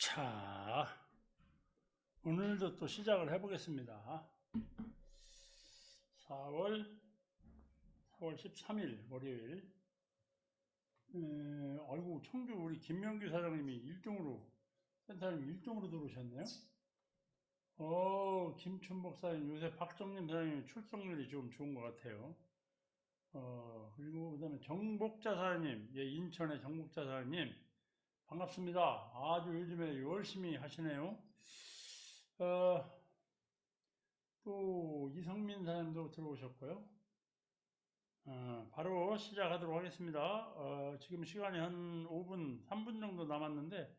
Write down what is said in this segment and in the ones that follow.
자, 오늘도 또 시작을 해보겠습니다. 4월 13일 월요일. 아이고, 청주 우리 김명규 사장님이 센터님 일정으로 들어오셨네요. 김춘 목사님, 요새 박정림 사장님 출석률이 좀 좋은 것 같아요. 그리고 그 다음에 정복자 사장님, 예, 인천의 정복자 사장님, 반갑습니다. 아주 요즘에 열심히 하시네요. 어, 또 이성민 사장님도 들어오셨고요. 바로 시작하도록 하겠습니다. 지금 시간이 한 5분, 3분 정도 남았는데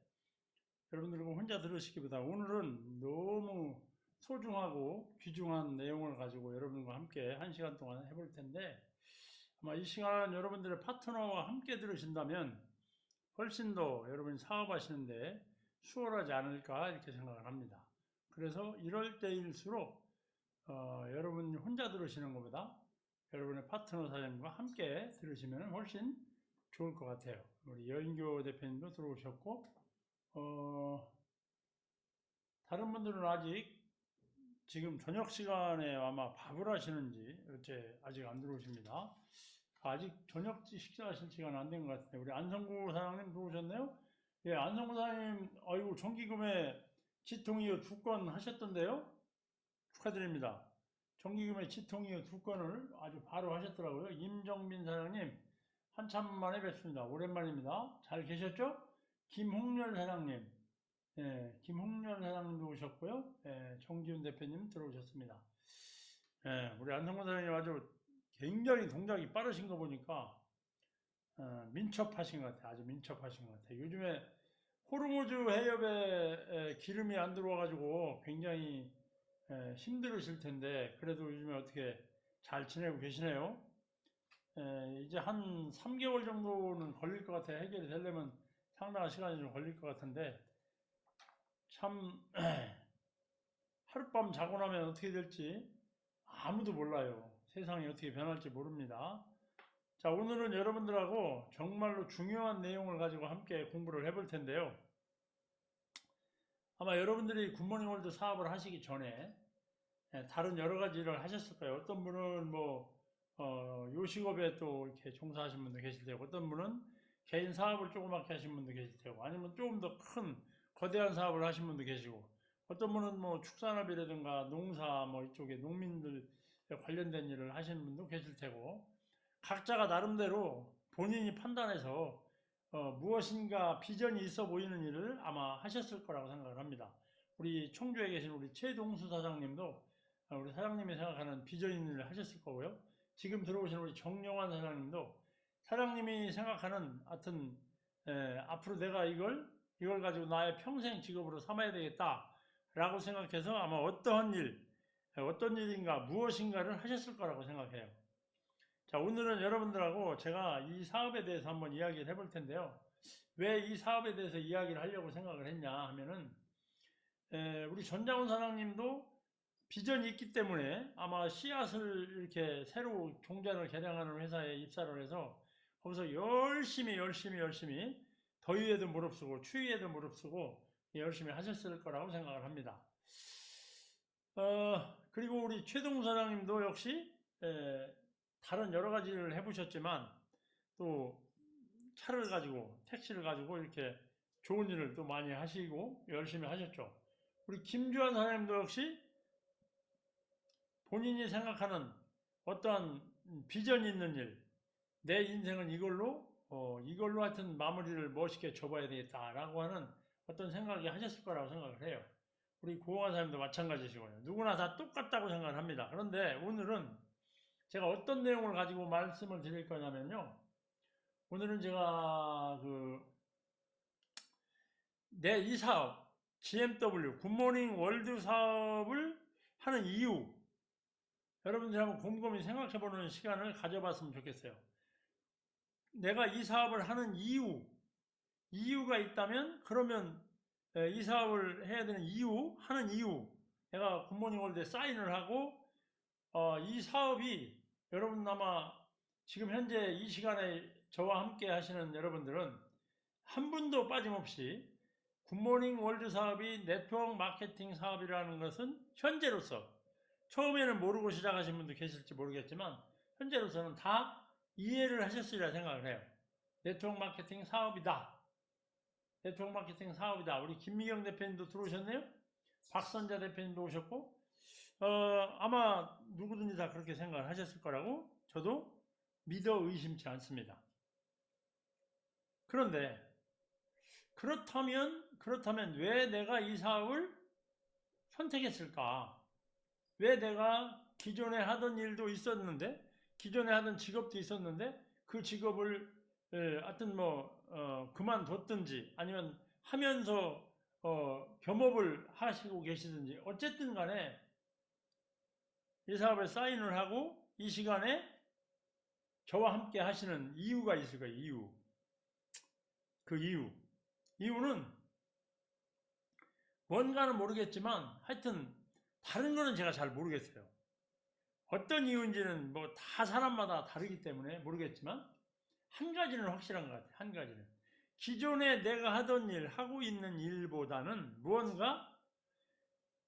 여러분들과 혼자 들으시기보다 오늘은 너무 소중하고 귀중한 내용을 가지고 여러분과 함께 1시간 동안 해볼 텐데 아마 이 시간 여러분들의 파트너와 함께 들으신다면 훨씬 더 여러분이 사업하시는데 수월하지 않을까 이렇게 생각을 합니다. 그래서 이럴 때일수록 여러분 혼자 들으시는 것보다 여러분의 파트너 사장님과 함께 들으시면 훨씬 좋을 것 같아요. 우리 여인교 대표님도 들어오셨고 다른 분들은 아직 지금 저녁 시간에 아마 밥을 하시는지 어째 아직 안 들어오십니다. 아직 저녁 식사하실 시간 안 된 것 같은데 우리 안성구 사장님 들어오셨네요. 예, 안성구 사장님, 아이고 정기금에 지통이어 2건 하셨던데요. 축하드립니다. 정기금의 지통이어 2건을 아주 바로 하셨더라고요. 임정민 사장님, 한참 만에 뵙습니다. 오랜만입니다. 잘 계셨죠? 김홍렬 사장님, 예, 김홍렬 사장님도 오셨고요. 예, 정기훈 대표님 들어오셨습니다. 예, 우리 안성근 사장님 아주 굉장히 동작이 빠르신 거 보니까 민첩하신 것 같아요. 아주 민첩하신 것 같아요. 요즘에 호르무즈 해협에 기름이 안 들어와가지고 굉장히 힘들으실 텐데 그래도 요즘에 어떻게 잘 지내고 계시네요. 이제 한 3개월 정도는 걸릴 것 같아요. 해결이 되려면 상당한 시간이 좀 걸릴 것 같은데 참 하룻밤 자고 나면 어떻게 될지 아무도 몰라요. 세상이 어떻게 변할지 모릅니다. 자, 오늘은 여러분들하고 정말로 중요한 내용을 가지고 함께 공부를 해볼 텐데요. 아마 여러분들이 굿모닝 월드 사업을 하시기 전에 다른 여러 가지 일을 하셨을 거예요. 어떤 분은 요식업에 또 이렇게 종사하신 분도 계실 테고, 어떤 분은 개인 사업을 조그맣게 하신 분도 계실 테고, 아니면 조금 더 큰 거대한 사업을 하신 분도 계시고, 어떤 분은 축산업이라든가 농사 이쪽에 농민들 관련된 일을 하시는 분도 계실 테고, 각자가 나름대로 본인이 판단해서 무엇인가 비전이 있어 보이는 일을 아마 하셨을 거라고 생각을 합니다. 우리 청주에 계신 우리 최동수 사장님도 우리 사장님이 생각하는 비전 있는 일을 하셨을 거고요. 지금 들어오신 우리 정영환 사장님도 사장님이 생각하는 하여튼 앞으로 내가 이걸 가지고 나의 평생 직업으로 삼아야 되겠다 라고 생각해서 아마 어떤 일인가 무엇인가를 하셨을 거라고 생각해요. 자, 오늘은 여러분들하고 제가 이 사업에 대해서 한번 이야기를 해볼 텐데요. 왜 이 사업에 대해서 이야기를 하려고 생각을 했냐 하면은 우리 전장훈 사장님도 비전이 있기 때문에 아마 씨앗을 이렇게 새로 종자를 개량하는 회사에 입사를 해서 거기서 열심히 더위에도 무릅쓰고 추위에도 무릅쓰고 열심히 하셨을 거라고 생각을 합니다. 그리고 우리 최동우 사장님도 역시 다른 여러 가지를 해보셨지만 또 차를 가지고 택시를 가지고 이렇게 좋은 일을 또 많이 하시고 열심히 하셨죠. 우리 김주환 사장님도 역시 본인이 생각하는 어떠한 비전이 있는 일, 내 인생은 이걸로 하여튼 마무리를 멋있게 줘봐야 되겠다라고 하는 어떤 생각이 하셨을 거라고 생각을 해요. 우리 고영환 사장님도 마찬가지시고요. 누구나 다 똑같다고 생각을 합니다. 그런데 오늘은 제가 어떤 내용을 가지고 말씀을 드릴 거냐면요. 오늘은 제가 내 이 사업, GMW, 굿모닝 월드 사업을 하는 이유, 여러분들이 한번 곰곰이 생각해보는 시간을 가져봤으면 좋겠어요. 내가 이 사업을 하는 이유가 있다면, 그러면 이 사업을 해야 되는 하는 이유, 내가 굿모닝 월드에 사인을 하고, 이 사업이 여러분 아마 지금 현재 이 시간에 저와 함께 하시는 여러분들은 한 분도 빠짐없이 굿모닝 월드 사업이 네트워크 마케팅 사업이라는 것은 현재로서, 처음에는 모르고 시작하신 분도 계실지 모르겠지만 현재로서는 다 이해를 하셨으리라 생각을 해요. 네트워크 마케팅 사업이다. 네트워크 마케팅 사업이다. 우리 김미경 대표님도 들어오셨네요. 박선자 대표님도 오셨고, 아마 누구든지 다 그렇게 생각을 하셨을 거라고 저도 믿어 의심치 않습니다. 그런데 그렇다면 왜 내가 이 사업을 선택했을까? 왜 내가 기존에 하던 일도 있었는데, 기존에 하던 직업도 있었는데, 그 직업을 하여튼 그만뒀든지 아니면 하면서 겸업을 하시고 계시든지 어쨌든 간에 이 사업에 사인을 하고 이 시간에 저와 함께 하시는 이유가 있을 거예요. 이유. 그 이유는 뭔가는 모르겠지만 하여튼 다른 거는 제가 잘 모르겠어요. 어떤 이유인지는 뭐 다 사람마다 다르기 때문에 모르겠지만 한 가지는 확실한 것 같아요. 한 가지는 기존에 내가 하던 일, 하고 있는 일보다는 무언가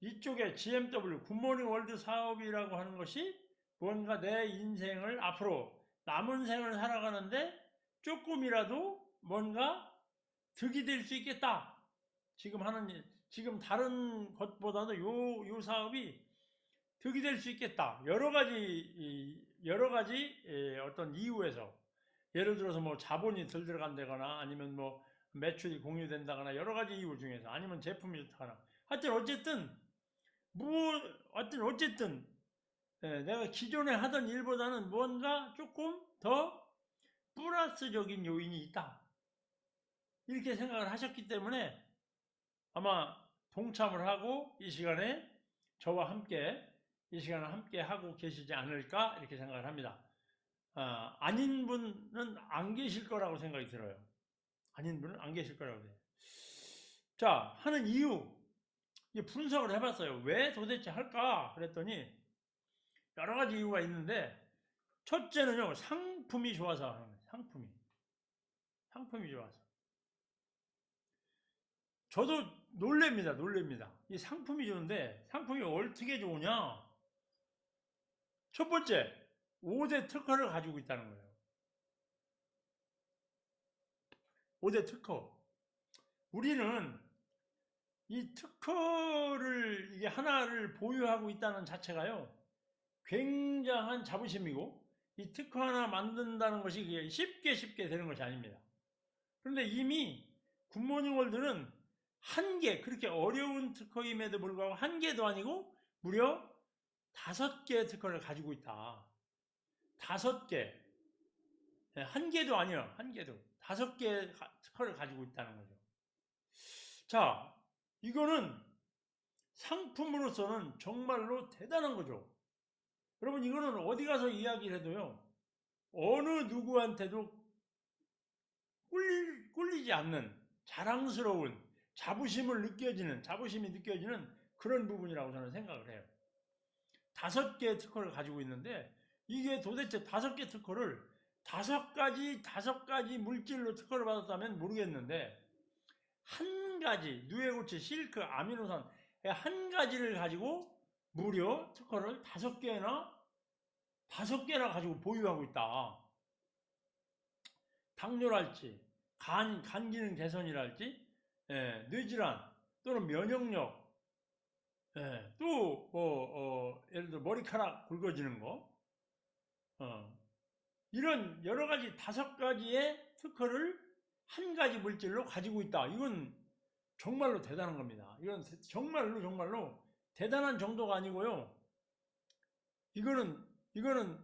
이쪽에 GMW 굿모닝 월드 사업이라고 하는 것이 무언가 내 인생을 앞으로 남은 생을 살아가는데 조금이라도 뭔가 득이 될 수 있겠다. 지금 하는 일, 지금 다른 것보다도 요 사업이 득이 될 수 있겠다. 여러 가지 어떤 이유에서, 예를 들어서 뭐 자본이 덜 들어간다거나 아니면 뭐 매출이 공유된다거나 여러 가지 이유 중에서, 아니면 제품이 좋다거나, 하여튼 어쨌든 내가 기존에 하던 일보다는 뭔가 조금 더 플러스적인 요인이 있다. 이렇게 생각을 하셨기 때문에 아마 동참을 하고 이 시간에 저와 함께 이 시간을 함께 하고 계시지 않을까 이렇게 생각을 합니다. 아닌 분은 안 계실 거라고 생각이 들어요. 아닌 분은 안 계실 거라고 해요. 자, 하는 이유 분석을 해봤어요. 왜 도대체 할까? 그랬더니 여러 가지 이유가 있는데, 첫째는요, 상품이 좋아서 하는 거예요. 상품이 좋아서. 저도 놀랍니다. 이 상품이 좋은데 상품이 어떻게 좋으냐? 첫 번째, 5대 특허를 가지고 있다는 거예요. 5대 특허. 우리는 이 특허를 이게 하나를 보유하고 있다는 자체가요, 굉장한 자부심이고, 이 특허 하나 만든다는 것이 쉽게 되는 것이 아닙니다. 그런데 이미 굿모닝 월드는 한 개, 그렇게 어려운 특허임에도 불구하고 한 개도 아니고 무려 5개의 특허를 가지고 있다. 5개. 한 개도 아니야. 한 개도. 5개의 특허를 가지고 있다는 거죠. 자, 이거는 상품으로서는 정말로 대단한 거죠. 여러분, 이거는 어디 가서 이야기를 해도요, 어느 누구한테도 꿀리지 않는 자랑스러운 자부심이 느껴지는 그런 부분이라고 저는 생각을 해요. 5개의 특허를 가지고 있는데, 이게 도대체 5개 특허를 5가지 물질로 특허를 받았다면 모르겠는데, 한 가지, 누에고체, 실크, 아미노산 한 가지를 가지고 무려 특허를 5개나 가지고 보유하고 있다. 당뇨랄지, 간 기능 개선이랄지, 뇌질환 또는 면역력, 예를 들어 머리카락 굵어지는 거, 이런 여러 가지 5가지의 특허를 한 가지 물질로 가지고 있다. 이건 정말로 대단한 겁니다. 이건 정말로 대단한 정도가 아니고요. 이거는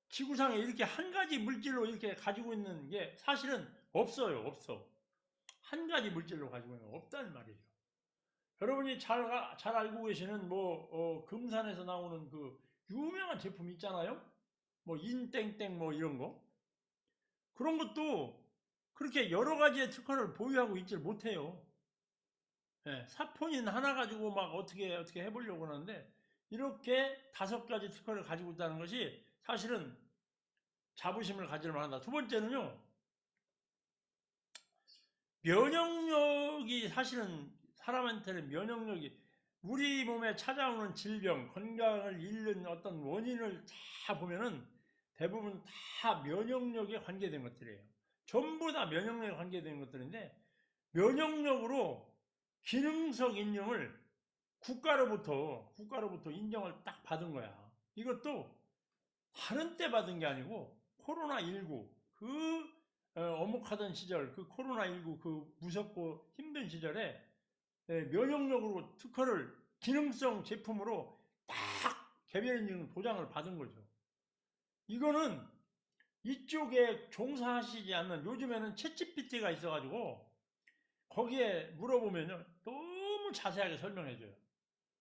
지구상에 이렇게 한 가지 물질로 이렇게 가지고 있는 게 사실은 없어요. 한 가지 물질로 가지고 있는 거 없다는 말이죠. 여러분이 잘 알고 계시는 금산에서 나오는 그 유명한 제품 있잖아요. 뭐 인땡땡 뭐 이런 거. 그런 것도 그렇게 여러 가지의 특허를 보유하고 있질 못해요. 사포닌 하나 가지고 막 어떻게 해보려고 하는데, 이렇게 5가지 특허를 가지고 있다는 것이 사실은 자부심을 가질 만하다. 두 번째는요, 면역력이 사실은 사람한테는 면역력이 우리 몸에 찾아오는 질병, 건강을 잃는 어떤 원인을 다 보면은 대부분 다 면역력에 관계된 것들이에요. 전부 다 면역력에 관계된 것들인데 면역력으로 기능성 인증을 국가로부터 인정을 딱 받은 거야. 이것도 다른 때 받은 게 아니고 코로나19 그 어목하던 시절 그 코로나19 그 무섭고 힘든 시절에 면역력으로 특허를 기능성 제품으로 딱 개별인증 도장을 받은 거죠. 이거는 이쪽에 종사하시지 않는 요즘에는 챗GPT가 있어가지고 거기에 물어보면 너무 자세하게 설명해줘요.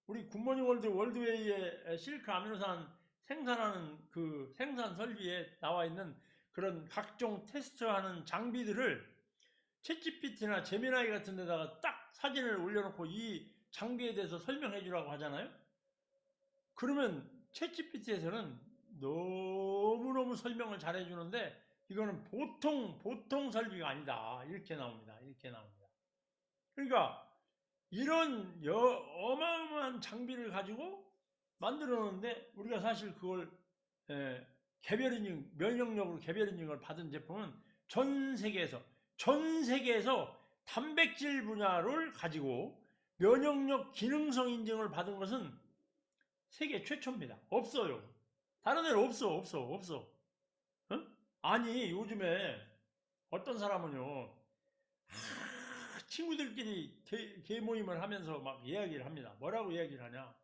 우리 굿모닝 월드웨이의 실크 아미노산 생산하는 그 생산 설비에 나와 있는 그런 각종 테스트하는 장비들을 챗GPT나 제미나이 같은 데다가 딱 사진을 올려놓고 이 장비에 대해서 설명해 주라고 하잖아요. 그러면 챗GPT에서는 너무너무 설명을 잘 해주는데 이거는 보통 설비가 아니다. 이렇게 나옵니다. 그러니까 이런 어마어마한 장비를 가지고 만들어 놓는데 우리가 사실 그걸 개별인증, 면역력으로 개별인증을 받은 제품은 전 세계에서 단백질 분야를 가지고 면역력 기능성 인증을 받은 것은 세계 최초입니다. 없어요. 다른 데는 없어. 어? 아니 요즘에 어떤 사람은요 친구들끼리 개모임을 하면서 막 이야기를 합니다. 뭐라고 이야기를 하냐?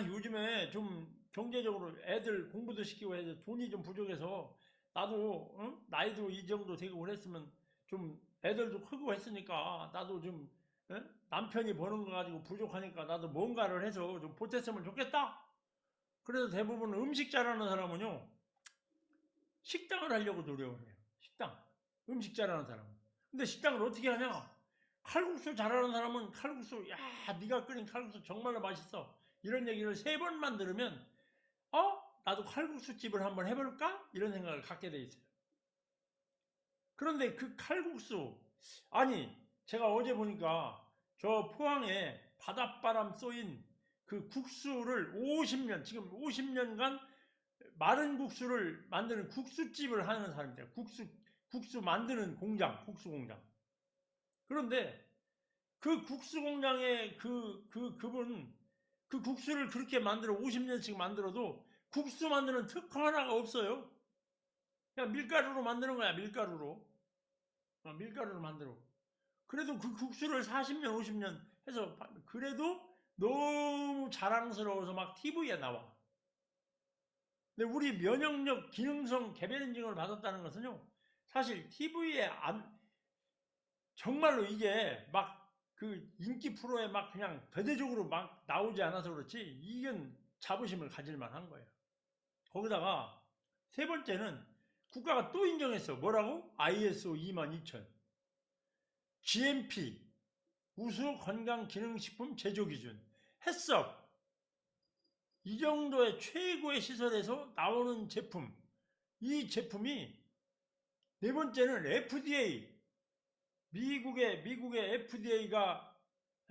요즘에 좀 경제적으로 애들 공부도 시키고 해서 돈이 좀 부족해서 나도 나이도 이 정도 되고 그랬으면 좀 애들도 크고 했으니까 나도 좀 남편이 버는 거 가지고 부족하니까 나도 뭔가를 해서 좀 보탰으면 좋겠다. 그래서 대부분 음식 잘하는 사람은요 식당을 하려고 노력을 해요. 음식 잘하는 사람은. 근데 식당을 어떻게 하냐? 칼국수 잘하는 사람은 칼국수, 야, 네가 끓인 칼국수 정말로 맛있어. 이런 얘기를 3번만 들으면, 나도 칼국수 집을 한번 해볼까? 이런 생각을 갖게 돼 있어요. 그런데 그 칼국수, 아니, 제가 어제 보니까 저 포항에 바닷바람 쏘인 그 국수를 50년, 지금 50년간 마른 국수를 만드는 국수집을 하는 사람입니다. 국수 만드는 국수 공장. 그런데 그 국수 공장의 그분, 그 국수를 그렇게 만들어 50년씩 만들어도 국수 만드는 특허 하나가 없어요. 그냥 밀가루로 만드는 거야, 밀가루로 만들어. 그래도 그 국수를 40년, 50년 해서, 그래도 너무 자랑스러워서 막 TV에 나와. 근데 우리 면역력 기능성 개별 인증을 받았다는 것은요, 사실 TV에 정말로 이게 막 그 인기 프로에 막 그냥 대대적으로 막 나오지 않아서 그렇지, 이건 자부심을 가질 만한 거예요. 거기다가 세 번째는 국가가 또 인정했어. 뭐라고? ISO 22000, GMP, 우수 건강기능식품 제조기준, 햇섭, 이 정도의 최고의 시설에서 나오는 제품. 이 제품이 네 번째는 FDA, 미국의 FDA가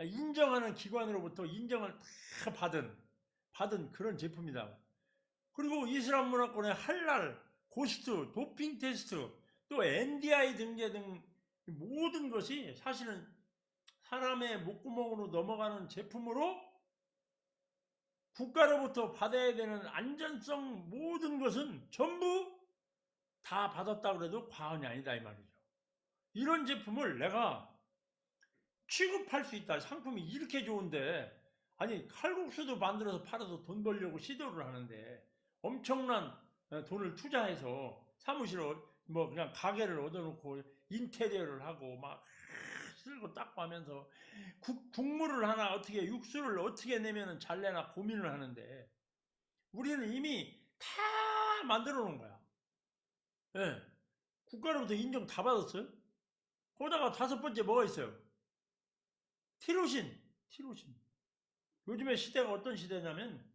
인정하는 기관으로부터 인정을 다 받은 그런 제품이다. 그리고 이슬람 문화권의 할랄, 고스트, 도핑 테스트, 또 NDI 등재 등 모든 것이 사실은 사람의 목구멍으로 넘어가는 제품으로 국가로부터 받아야 되는 안전성 모든 것은 전부 다 받았다고 해도 과언이 아니다 이 말이죠. 이런 제품을 내가 취급할 수 있다. 상품이 이렇게 좋은데, 아니 칼국수도 만들어서 팔아서 돈 벌려고 시도를 하는데 엄청난 돈을 투자해서 사무실을 뭐 그냥 가게를 얻어놓고 인테리어를 하고 막 쓸고 닦고 하면서 국물을 하나 어떻게 육수를 어떻게 내면은 잘 내나 고민을 하는데 우리는 이미 다 만들어 놓은 거야. 예. 국가로부터 인정 다 받았어요. 거기다가 5번째 뭐가 있어요? 티로신. 요즘의 시대가 어떤 시대냐면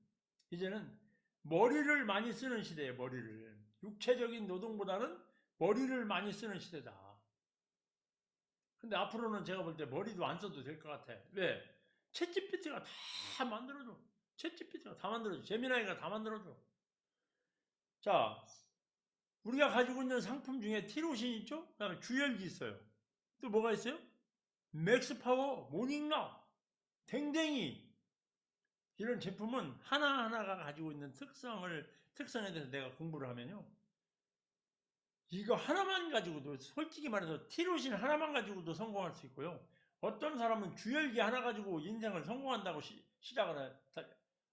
이제는 머리를 많이 쓰는 시대예요. 머리를. 육체적인 노동보다는 머리를 많이 쓰는 시대다. 근데 앞으로는 제가 볼 때 머리도 안 써도 될 것 같아. 왜? 챗GPT가 다 만들어줘. 챗GPT가 다 만들어줘. 제미나이가 다 만들어줘. 자, 우리가 가지고 있는 상품 중에 티로신 있죠? 그 다음에 주열기 있어요. 또 뭐가 있어요? 맥스파워, 모닝락, 댕댕이. 이런 제품은 하나하나가 가지고 있는 특성에 대해서 내가 공부를 하면요. 이거 하나만 가지고도, 솔직히 말해서 티로신 하나만 가지고도 성공할 수 있고요. 어떤 사람은 주열기 하나 가지고 인생을 성공한다고 시작을 해.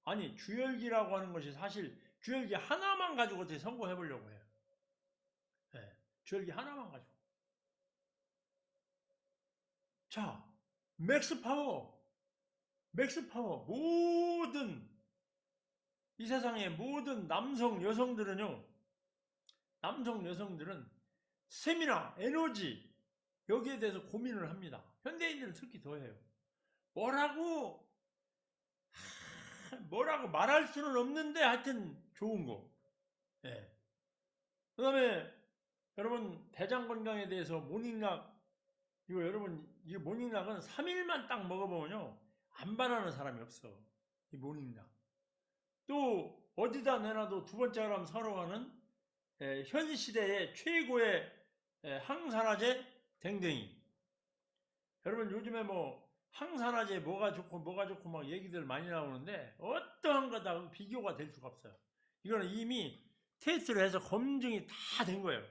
아니, 주열기라고 하는 것이 사실 주열기 하나만 가지고 어떻게 성공해 보려고 해요. 네, 주열기 하나만 가지고. 자, 맥스파워. 모든, 이 세상의 모든 남성 여성들은 세미나, 에너지, 여기에 대해서 고민을 합니다. 현대인들은 특히 더해요. 뭐라고 말할 수는 없는데 하여튼 좋은 거. 예. 그 다음에 여러분, 대장 건강에 대해서 모닝락, 이거 여러분, 이 모닝락은 3일만 딱 먹어보면요, 안 반하는 사람이 없어. 이 모닝락. 또 어디다 내놔도 두 번째 사람 서러워하는 현 시대의 최고의 항산화제 댕댕이. 여러분, 요즘에 뭐 항산화제 뭐가 좋고 막 얘기들 많이 나오는데 어떠한 거다 비교가 될 수가 없어요. 이거는 이미 테스트를 해서 검증이 다 된 거예요.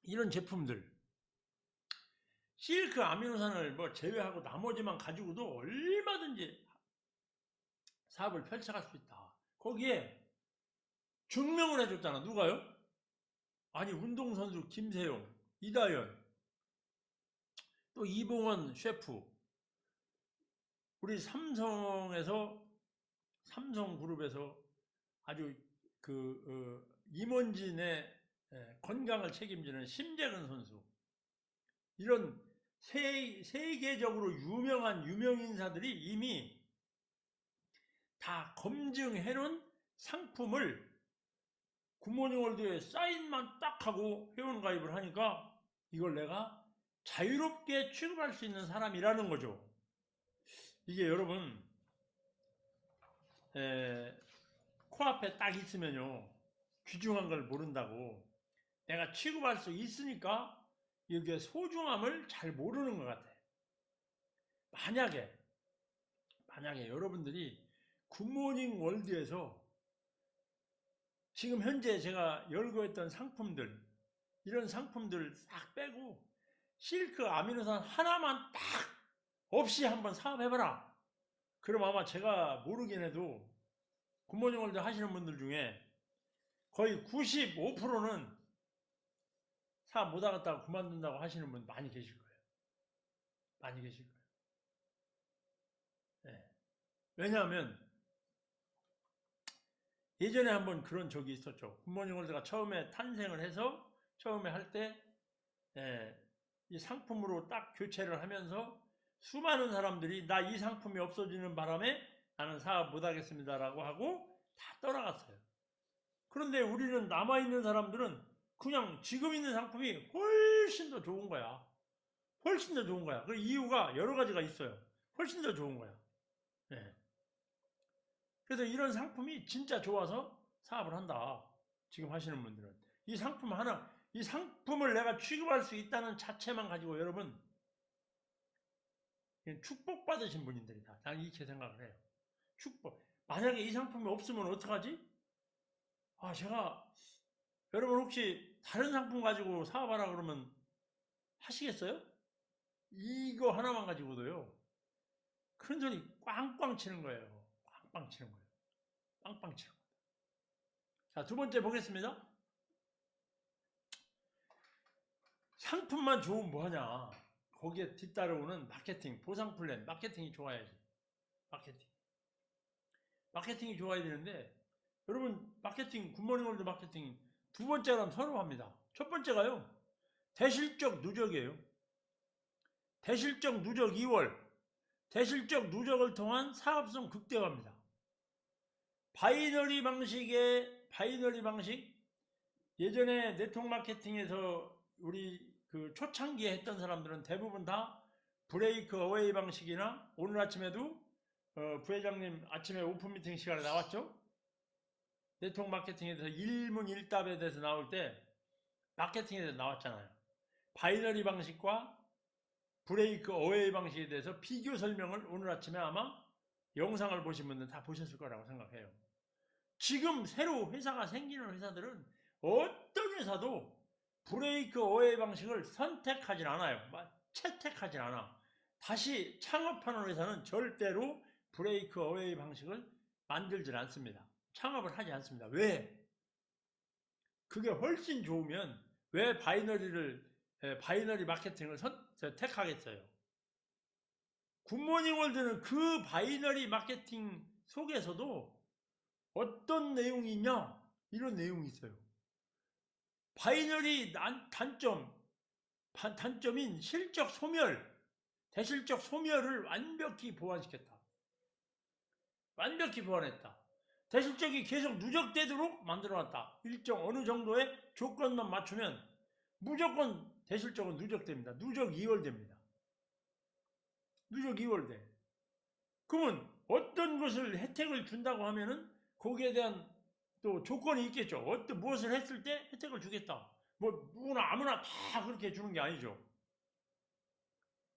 이런 제품들, 실크 아미노산을 뭐 제외하고 나머지만 가지고도 얼마든지 사업을 펼쳐갈 수 있다. 거기에 증명을 해줬잖아. 누가요? 아니, 운동선수 김세용, 이다현, 또 이봉원 셰프, 우리 삼성그룹에서 아주 임원진의 건강을 책임지는 심재근 선수, 이런 세계적으로 유명한 유명인사들이 이미 다 검증해놓은 상품을 굿모닝월드에 사인만 딱 하고 회원가입을 하니까 이걸 내가 자유롭게 취급할 수 있는 사람이라는 거죠. 이게 여러분, 코앞에 딱 있으면요, 귀중한 걸 모른다고, 내가 취급할 수 있으니까 이게 소중함을 잘 모르는 것 같아. 만약에 여러분들이 굿모닝 월드에서 지금 현재 제가 열거했던 상품들, 이런 상품들 싹 빼고 실크 아미노산 하나만 딱 없이 한번 사업해봐라. 그럼 아마 제가 모르긴 해도 굿모닝 월드 하시는 분들 중에 거의 95%는 사업 못하겠다고 그만둔다고 하시는 분 많이 계실 거예요. 많이 계실 거예요. 네. 왜냐하면 예전에 한번 그런 적이 있었죠. 굿모닝 월드가 처음에 탄생을 해서 처음에 할 때 이 상품으로 딱 교체를 하면서 수많은 사람들이 나 이 상품이 없어지는 바람에 나는 사업 못하겠습니다라고 하고 다 떠나갔어요. 그런데 우리는 남아있는 사람들은 그냥 지금 있는 상품이 훨씬 더 좋은 거야. 훨씬 더 좋은 거야. 그 이유가 여러 가지가 있어요. 훨씬 더 좋은 거야. 네. 그래서 이런 상품이 진짜 좋아서 사업을 한다. 지금 하시는 분들은. 이 상품을 내가 취급할 수 있다는 자체만 가지고 여러분, 축복받으신 분들이다. 난 이렇게 생각을 해요. 축복. 만약에 이 상품이 없으면 어떡하지? 여러분 혹시 다른 상품 가지고 사업하라 그러면 하시겠어요? 이거 하나만 가지고도요, 큰 소리 꽝꽝 치는 거예요. 꽝꽝 치는 거예요. 빵빵 치는 거예요. 자, 두 번째 보겠습니다. 상품만 좋으면 뭐하냐. 거기에 뒤따라오는 마케팅, 보상 플랜, 마케팅이 좋아야지. 마케팅이 좋아야 되는데, 여러분, 굿모닝월드 마케팅 두 번째랑 서로 합니다. 첫 번째가요, 대실적 누적이에요. 대실적 누적 2월, 대실적 누적을 통한 사업성 극대화입니다. 바이너리 방식, 예전에 네트워크 마케팅에서 우리 그 초창기에 했던 사람들은 대부분 다 브레이크 어웨이 방식이나 오늘 아침에도 부회장님 아침에 오픈 미팅 시간에 나왔죠? 네트워크 마케팅에 대해서 일문일답에 대해서 나올 때 마케팅에 대해서 나왔잖아요. 바이너리 방식과 브레이크 어웨이 방식에 대해서 비교 설명을 오늘 아침에 아마 영상을 보신 분들 다 보셨을 거라고 생각해요. 지금 새로 회사가 생기는 회사들은 어떤 회사도 브레이크 어웨이 방식을 선택하진 않아요. 채택하진 않아. 다시 창업하는 회사는 절대로 브레이크 어웨이 방식을 만들질 않습니다. 창업을 하지 않습니다. 왜? 그게 훨씬 좋으면 왜 바이너리 마케팅을 택하겠어요? 굿모닝 월드는 그 바이너리 마케팅 속에서도 어떤 내용이 있냐? 이런 내용이 있어요. 바이너리 단점인 실적 소멸, 대실적 소멸을 완벽히 보완시켰다. 완벽히 보완했다. 대실적이 계속 누적되도록 만들어놨다. 일정 어느 정도의 조건만 맞추면 무조건 대실적은 누적됩니다. 누적 2월 됩니다. 누적 2월 돼. 그러면 어떤 것을 혜택을 준다고 하면은 거기에 대한 또 조건이 있겠죠. 무엇을 했을 때 혜택을 주겠다. 뭐 누구나 아무나 다 그렇게 주는 게 아니죠.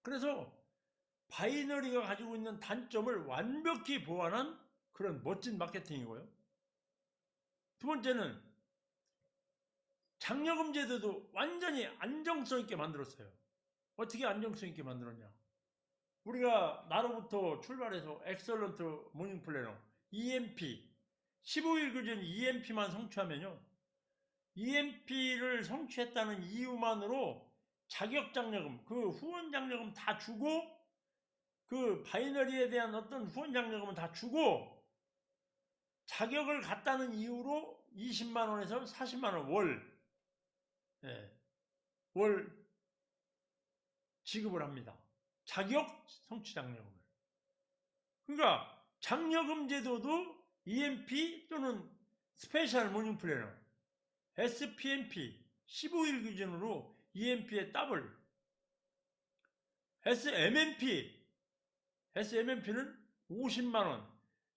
그래서 바이너리가 가지고 있는 단점을 완벽히 보완한 그런 멋진 마케팅이고요. 두 번째는 장려금 제도도 완전히 안정성 있게 만들었어요. 어떻게 안정성 있게 만들었냐? 우리가 나로부터 출발해서 엑설런트 모닝 플래너 EMP 15일 그전 EMP만 성취하면요. EMP를 성취했다는 이유만으로 자격장려금, 그 후원장려금 다 주고 그 바이너리에 대한 어떤 후원장려금은 다 주고 자격을 갖다는 이유로 20만원에서 40만원 월 지급을 합니다. 자격 성취장려금을. 그러니까 장려금 제도도 EMP 또는 스페셜 모닝 플래너 SPMP 15일 기준으로 EMP의 더블 SMMP는 50만원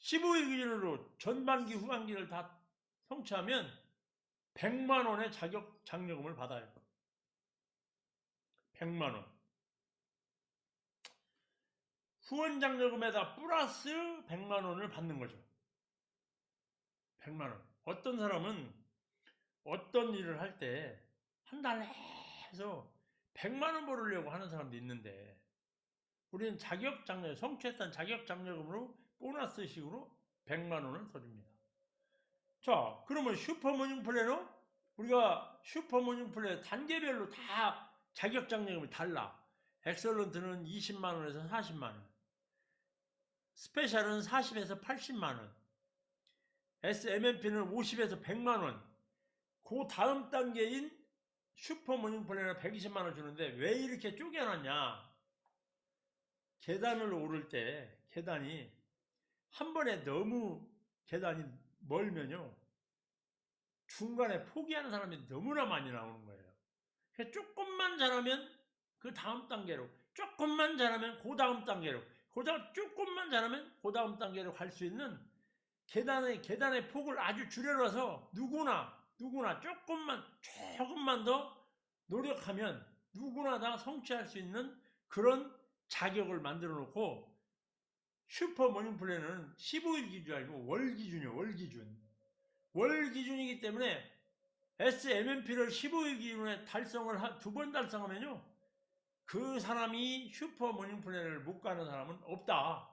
15일 기준으로 전반기 후반기를 다 성취하면 100만원의 자격 장려금을 받아요. 100만원 후원 장려금에다 플러스 100만원을 받는 거죠. 100만원 어떤 사람은 어떤 일을 할 때 한 달 해서 100만원 벌으려고 하는 사람도 있는데 우리는 자격장려, 성취했던 자격장려금으로 보너스식으로 100만원을 써줍니다. 자, 그러면 슈퍼모닝 플래너? 우리가 슈퍼모닝 플래너 단계별로 다 자격장려금이 달라. 엑설런트는 20만원에서 40만원, 스페셜은 40에서 80만원, SMMP는 50에서 100만원, 그 다음 단계인 슈퍼모닝 플래너 120만원 주는데 왜 이렇게 쪼개놨냐? 계단을 오를 때 계단이 한 번에 너무 계단이 멀면요 중간에 포기하는 사람이 너무나 많이 나오는 거예요. 조금만 잘하면 그 다음 단계로, 조금만 잘하면 그 다음 단계로, 조금만 잘하면 그 다음 단계로 갈 수 있는 계단의 폭을 아주 줄여놔서 누구나 조금만 더 노력하면 누구나 다 성취할 수 있는 그런 자격을 만들어 놓고 슈퍼 모닝 플래너는 15일 기준이 아니고 월 기준이에요. 월 기준이기 때문에 SMMP를 15일 기준에 달성을 2번 달성하면요 그 사람이 슈퍼 모닝 플래너를 못 가는 사람은 없다.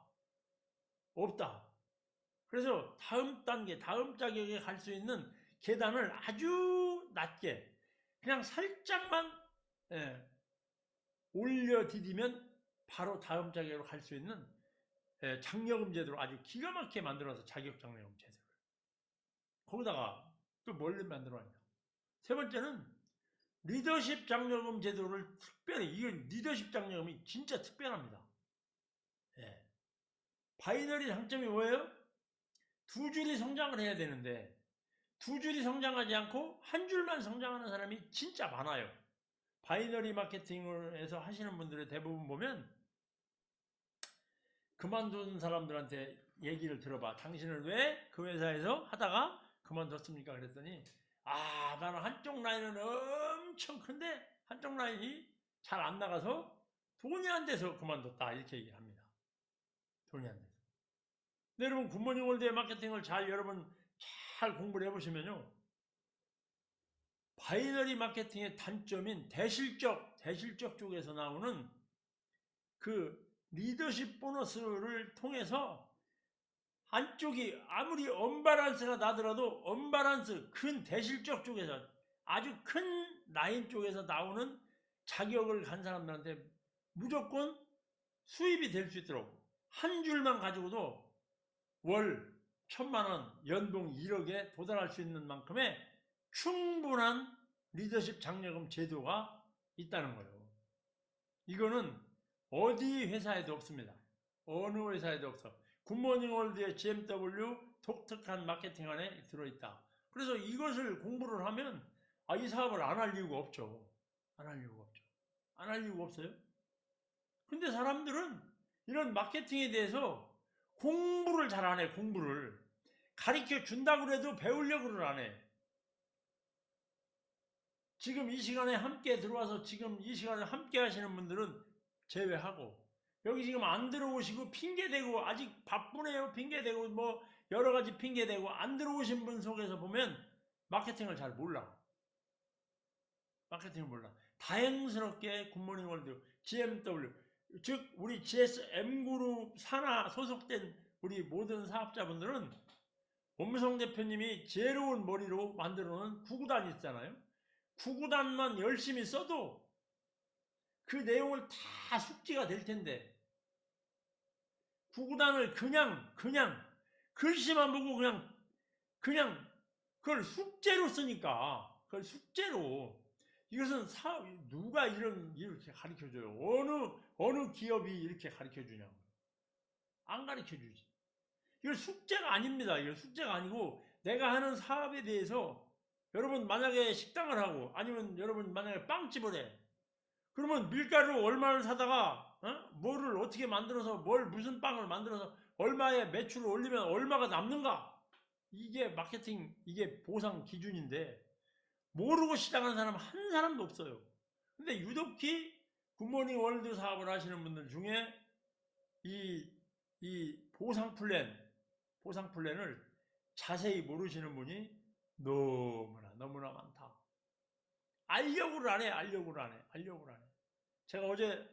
그래서 다음 단계, 다음 자격에 갈 수 있는 계단을 아주 낮게 그냥 살짝만 올려 디디면 바로 다음 자격으로 갈 수 있는 장려금 제도를 아주 기가 막히게 만들어서 자격장려금 제도를 거기다가 또 뭘 만들어놨냐? 세 번째는 리더십 장려금 제도를 특별히, 이건 리더십 장려금이 진짜 특별합니다. 바이너리 장점이 뭐예요? 두 줄이 성장을 해야 되는데 두 줄이 성장하지 않고 한 줄만 성장하는 사람이 진짜 많아요. 바이너리 마케팅을 해서 하시는 분들의 대부분 보면 그만둔 사람들한테 얘기를 들어봐. 당신은 왜 그 회사에서 하다가 그만뒀습니까? 그랬더니 나는 한쪽 라인은 엄청 큰데 한쪽 라인이 잘 안 나가서 돈이 안 돼서 그만뒀다. 이렇게 얘기를 합니다. 돈이 안 돼서. 근데 여러분 굿모닝 월드의 마케팅을 여러분 잘 공부를 해보시면요. 바이너리 마케팅의 단점인 대실적 쪽에서 나오는 그 리더십 보너스를 통해서 한쪽이 아무리 언밸런스가 나더라도 큰 대실적 쪽에서 아주 큰 라인 쪽에서 나오는 자격을 간 사람들한테 무조건 수입이 될 수 있도록 한 줄만 가지고도 월 1,000만원 연봉 1억에 도달할 수 있는 만큼의 충분한 리더십 장려금 제도가 있다는 거예요. 이거는 어디 회사에도 없습니다. 어느 회사에도 없어. 굿모닝 월드의 GMW 독특한 마케팅 안에 들어있다. 그래서 이것을 공부를 하면 이 사업을 안 할 이유가 없죠. 안 할 이유가 없어요. 근데 사람들은 이런 마케팅에 대해서 공부를 잘 안 해. 공부를 가르쳐 준다고 해도 배우려고는 안 해. 지금 이 시간에 함께 들어와서 지금 이 시간에 함께 하시는 분들은 제외하고 여기 지금 안 들어오시고 핑계대고 아직 바쁘네요 핑계대고 뭐 여러가지 핑계대고 안 들어오신 분 속에서 보면 마케팅을 잘 몰라. 마케팅을 몰라. 다행스럽게 굿모닝 월드 GMW 즉 우리 GSM그룹 산하 소속된 우리 모든 사업자분들은 엄성 대표님이 제로운 머리로 만들어 놓은 구구단 있잖아요. 구구단만 열심히 써도 그 내용을 다 숙지가 될 텐데 구구단을 그냥 글씨만 보고 그냥 그걸 숙제로 쓰니까 그걸 숙제로 이것은 누가 이렇게 가르쳐줘요? 어느 기업이 이렇게 가르쳐주냐고. 안 가르쳐주지. 이거 숙제가 아닙니다. 이거 숙제가 아니고 내가 하는 사업에 대해서 여러분 만약에 식당을 하고 아니면 여러분 만약에 빵집을 해. 그러면 밀가루 얼마를 사다가 뭐를 어떻게 만들어서 무슨 빵을 만들어서 얼마의 매출을 올리면 얼마가 남는가? 이게 마케팅 이게 보상 기준인데 모르고 시작하는 사람 한 사람도 없어요. 근데 유독히 굿모닝 월드 사업을 하시는 분들 중에 이 보상 플랜을 자세히 모르시는 분이 너무나 많다. 알려고를 안 해. 제가 어제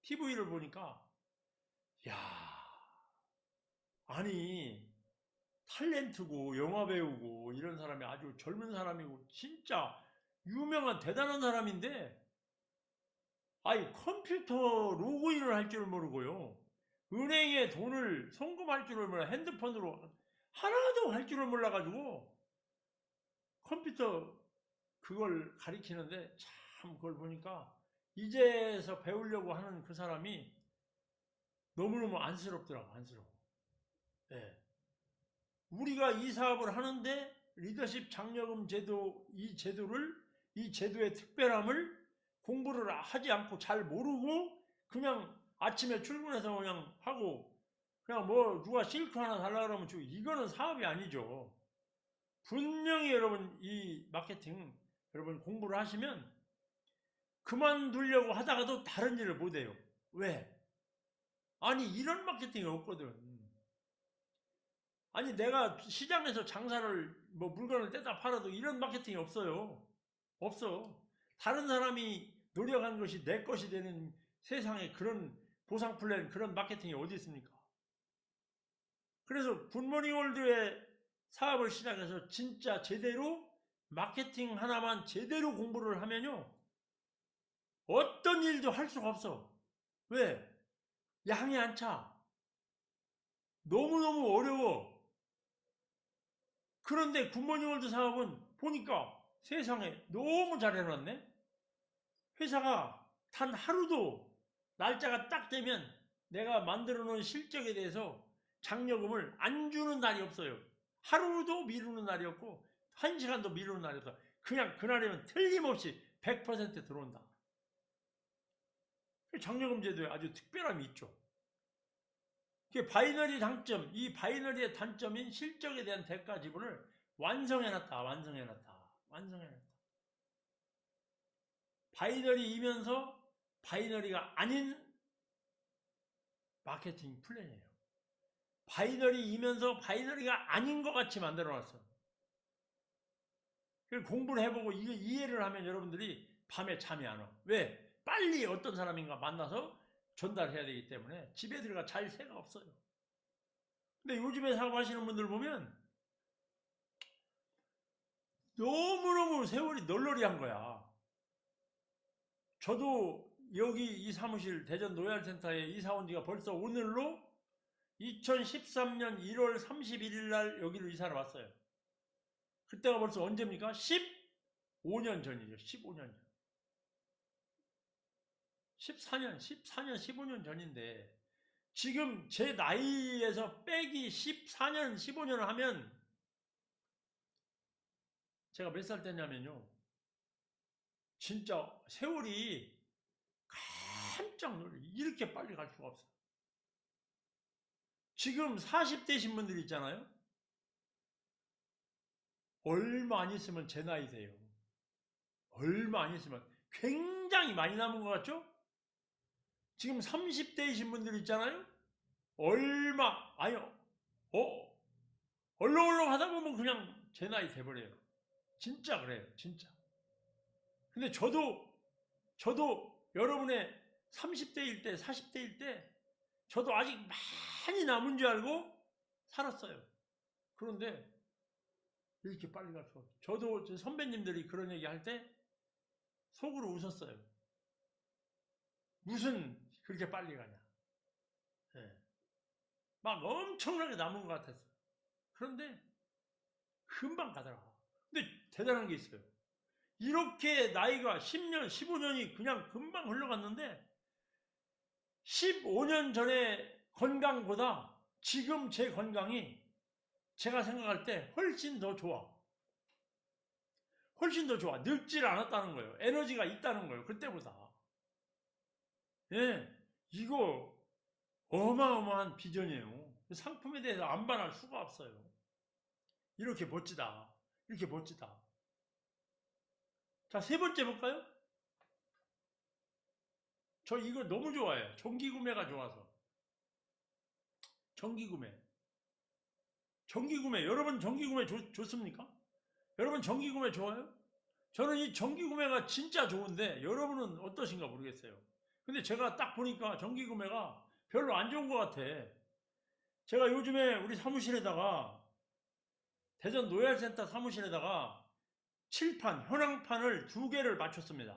TV를 보니까 아니 탤런트고 영화배우고 이런 사람이 아주 젊은 사람이고 진짜 유명한 대단한 사람인데 컴퓨터 로그인을 할 줄을 모르고요. 은행에 돈을 송금할 줄을 몰라. 핸드폰으로 하나도 할 줄을 몰라가지고 컴퓨터 그걸 가리키는데 참 그걸 보니까 이제서 배우려고 하는 그 사람이 너무너무 안쓰럽더라고. 네. 우리가 이 사업을 하는데 리더십 장려금 제도 이 제도의 특별함을 공부를 하지 않고 잘 모르고 그냥 아침에 출근해서 그냥 하고 그냥 뭐 누가 실크 하나 달라 그러면 주고 이거는 사업이 아니죠. 분명히 여러분 이 마케팅 여러분 공부를 하시면 그만두려고 하다가도 다른 일을 못해요. 왜? 아니 이런 마케팅이 없거든. 아니 내가 시장에서 장사를 뭐 물건을 떼다 팔아도 이런 마케팅이 없어요. 없어. 다른 사람이 노력한 것이 내 것이 되는 세상에 그런 보상 플랜 그런 마케팅이 어디 있습니까? 그래서 굿모닝 월드의 사업을 시작해서 진짜 제대로 마케팅 하나만 제대로 공부를 하면요 어떤 일도 할 수가 없어. 왜? 양이 안 차. 너무너무 어려워. 그런데 굿모닝 월드 사업은 보니까 세상에 너무 잘 해놨네. 회사가 단 하루도 날짜가 딱 되면 내가 만들어 놓은 실적에 대해서 장려금을 안 주는 날이 없어요. 하루도 미루는 날이 없고 1시간도 미루는 날이 없어. 그냥 그날이면 틀림없이 100% 들어온다. 장려금 제도에 아주 특별함이 있죠. 바이너리 당점, 이 바이너리의 단점인 실적에 대한 대가 지분을 완성해놨다. 바이너리이면서 바이너리가 아닌 마케팅 플랜이에요. 바이너리이면서 바이너리가 아닌 것 같이 만들어놨어. 공부를 해보고 이거 이해를 하면 여러분들이 밤에 잠이 안 와. 왜? 빨리 어떤 사람인가 만나서 전달해야 되기 때문에 집에 들어가 잘 새가 없어요. 근데 요즘에 사업하시는 분들 보면 너무너무 세월이 널널이한 거야. 저도 여기 이 사무실 대전 노열센터에 이사 온 지가 벌써 오늘로 2013년 1월 31일 날 여기로 이사를 왔어요. 그때가 벌써 언제입니까? 15년 전이죠. 15년 전. 14년, 15년 전인데 지금 제 나이에서 빼기 14년, 15년을 하면 제가 몇 살 때냐면요. 진짜 세월이 깜짝 놀래. 이렇게 빨리 갈 수가 없어. 지금 40대신 분들 있잖아요. 얼마 안 있으면 제 나이 돼요. 얼마 안 있으면 굉장히 많이 남은 것 같죠? 지금 30대이신 분들 있잖아요. 얼렁얼렁 하다 보면 그냥 제 나이 돼버려요. 진짜 그래요. 진짜. 근데 저도 여러분의 30대일 때, 40대일 때 저도 아직 많이 남은 줄 알고 살았어요. 그런데 이렇게 빨리 갈 수가 없어요. 저도 선배님들이 그런 얘기 할 때 속으로 웃었어요. 무슨 그렇게 빨리 가냐. 네. 막 엄청나게 남은 것 같았어요. 그런데 금방 가더라. 근데 대단한 게 있어요. 이렇게 나이가 10년, 15년이 그냥 금방 흘러갔는데 15년 전의 건강보다 지금 제 건강이 제가 생각할 때 훨씬 더 좋아. 훨씬 더 좋아. 늙질 않았다는 거예요. 에너지가 있다는 거예요. 그때보다. 예, 이거 어마어마한 비전이에요. 상품에 대해서 안 반할 수가 없어요. 이렇게 멋지다. 이렇게 멋지다. 자, 세 번째 볼까요? 저 이거 너무 좋아해요. 정기구매가 좋아서. 정기구매. 여러분 정기구매 좋습니까? 여러분 정기구매 좋아요? 저는 이 정기구매가 진짜 좋은데 여러분은 어떠신가 모르겠어요. 근데 제가 딱 보니까 정기구매가 별로 안 좋은 것 같아. 제가 요즘에 우리 사무실에다가 대전 노열센터 사무실에다가 칠판, 현황판을 2개를 맞췄습니다.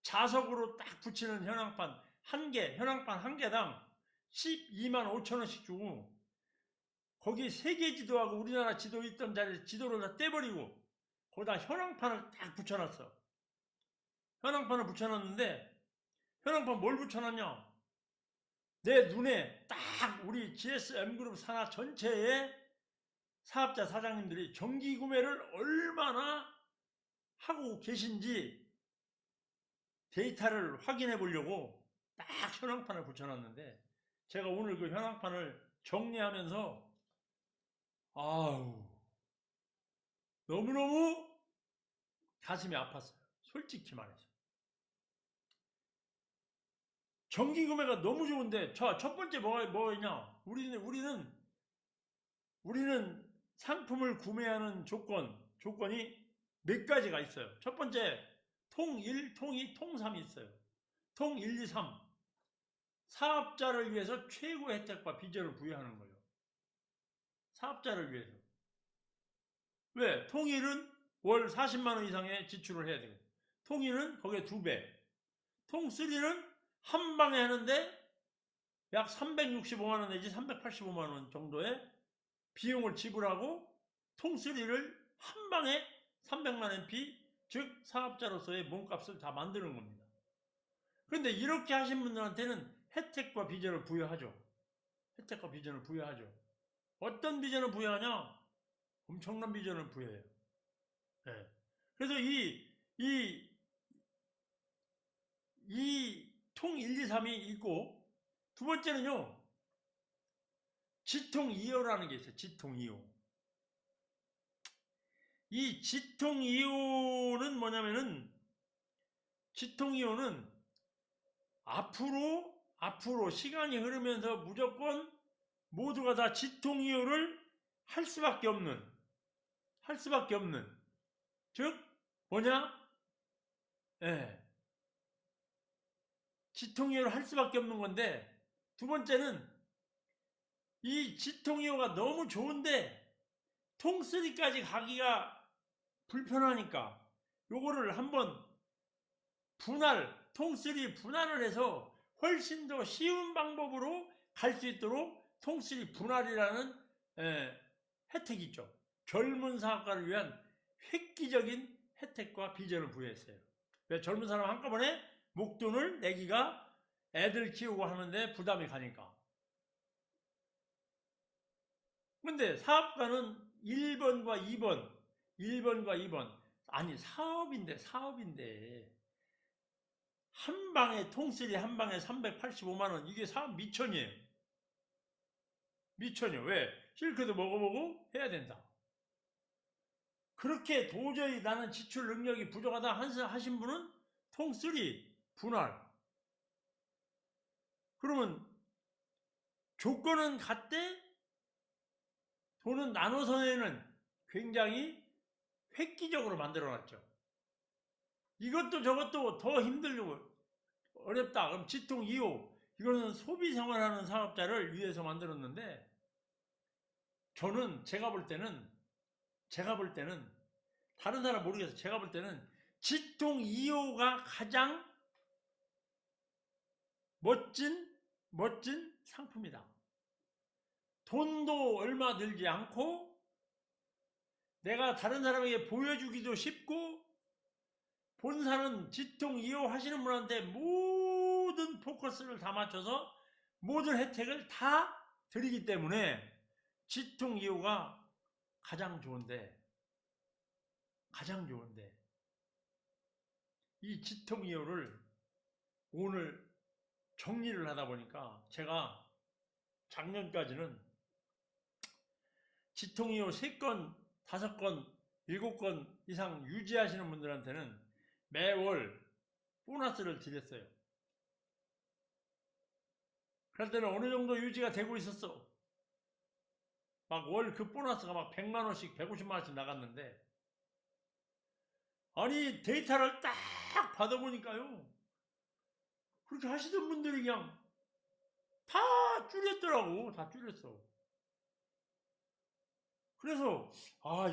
자석으로 딱 붙이는 현황판 현황판 한 개당 12만 5천 원씩 주고 거기 세계 지도하고 우리나라 지도 있던 자리 지도를 다 떼버리고 거기다 현황판을 딱 붙여놨어. 현황판을 붙여놨는데 현황판 뭘 붙여놨냐? 내 눈에 딱 우리 GSM그룹 산하 전체의 사업자 사장님들이 정기구매를 얼마나 하고 계신지 데이터를 확인해 보려고 딱 현황판을 붙여놨는데 제가 오늘 그 현황판을 정리하면서 아우 너무너무 가슴이 아팠어요. 솔직히 말해서. 정기구매가 너무 좋은데 첫 번째 뭐냐? 우리는 상품을 구매하는 조건이 몇 가지가 있어요. 첫 번째, 통 1, 통 2, 통 3이 있어요. 통 1, 2, 3. 사업자를 위해서 최고 혜택과 비전을 부여하는 거예요. 사업자를 위해서. 왜? 통 1은 월 40만원 이상의 지출을 해야 돼요. 통 2는 거기에 2배. 통 3는 한 방에 하는데 약 365만원 내지 385만원 정도의 비용을 지불하고 통 3를 한 방에 300만 MP, 즉 사업자로서의 몸값을 다 만드는 겁니다. 그런데 이렇게 하신 분들한테는 혜택과 비전을 부여하죠. 혜택과 비전을 부여하죠. 어떤 비전을 부여하냐? 엄청난 비전을 부여해요. 네. 그래서 이 이 통 1, 2, 3이 있고, 두 번째는요, 지통 2호라는 게 있어요. 지통 2호. 이 지통 2호는 뭐냐면은, 지통 2호는 앞으로 시간이 흐르면서 무조건 모두가 다 지통 2호를 할 수밖에 없는, 즉, 뭐냐? 예. 지통 2호를 할 수밖에 없는 건데, 두 번째는 이 지통 2호가 너무 좋은데, 통3까지 가기가 불편하니까, 요거를 한번 통3 분할을 해서 훨씬 더 쉬운 방법으로 갈 수 있도록 통3 분할이라는 혜택이 있죠. 젊은 사업가를 위한 획기적인 혜택과 비전을 부여했어요. 왜? 젊은 사람 한꺼번에 목돈을 내기가 애들 키우고 하는데 부담이 가니까. 근데 사업가는 1번과 2번 아니 사업인데 한 방에 통3 한 방에 385만원, 이게 사업 미천이에요. 왜? 실크도 먹어보고 해야 된다. 그렇게 도저히 나는 지출 능력이 부족하다 하신 분은 통3 분할. 그러면 조건은 같대, 돈은 나눠서 내는 굉장히 획기적으로 만들어놨죠. 이것도 저것도 더 힘들고 어렵다. 그럼 지통 2호. 이거는 소비생활하는 사업자를 위해서 만들었는데, 저는 제가 볼 때는 다른 사람 모르겠어요. 제가 볼 때는 지통 2호가 가장 멋진 상품이다. 돈도 얼마 들지 않고 내가 다른 사람에게 보여주기도 쉽고, 본사는 지통 2호 하시는 분한테 모든 포커스를 다 맞춰서 모든 혜택을 다 드리기 때문에 지통 2호가 가장 좋은데 이 지통 2호를 오늘 정리를 하다 보니까, 제가 작년까지는 지통 2호 3건, 5건, 7건 이상 유지하시는 분들한테는 매월 보너스를 드렸어요. 그럴 때는 어느 정도 유지가 되고 있었어. 막 월 그 보너스가 막 100만원씩, 150만원씩 나갔는데, 아니 데이터를 딱 받아보니까요, 그렇게 하시던 분들이 그냥 다 줄였더라고. 다 줄였어. 그래서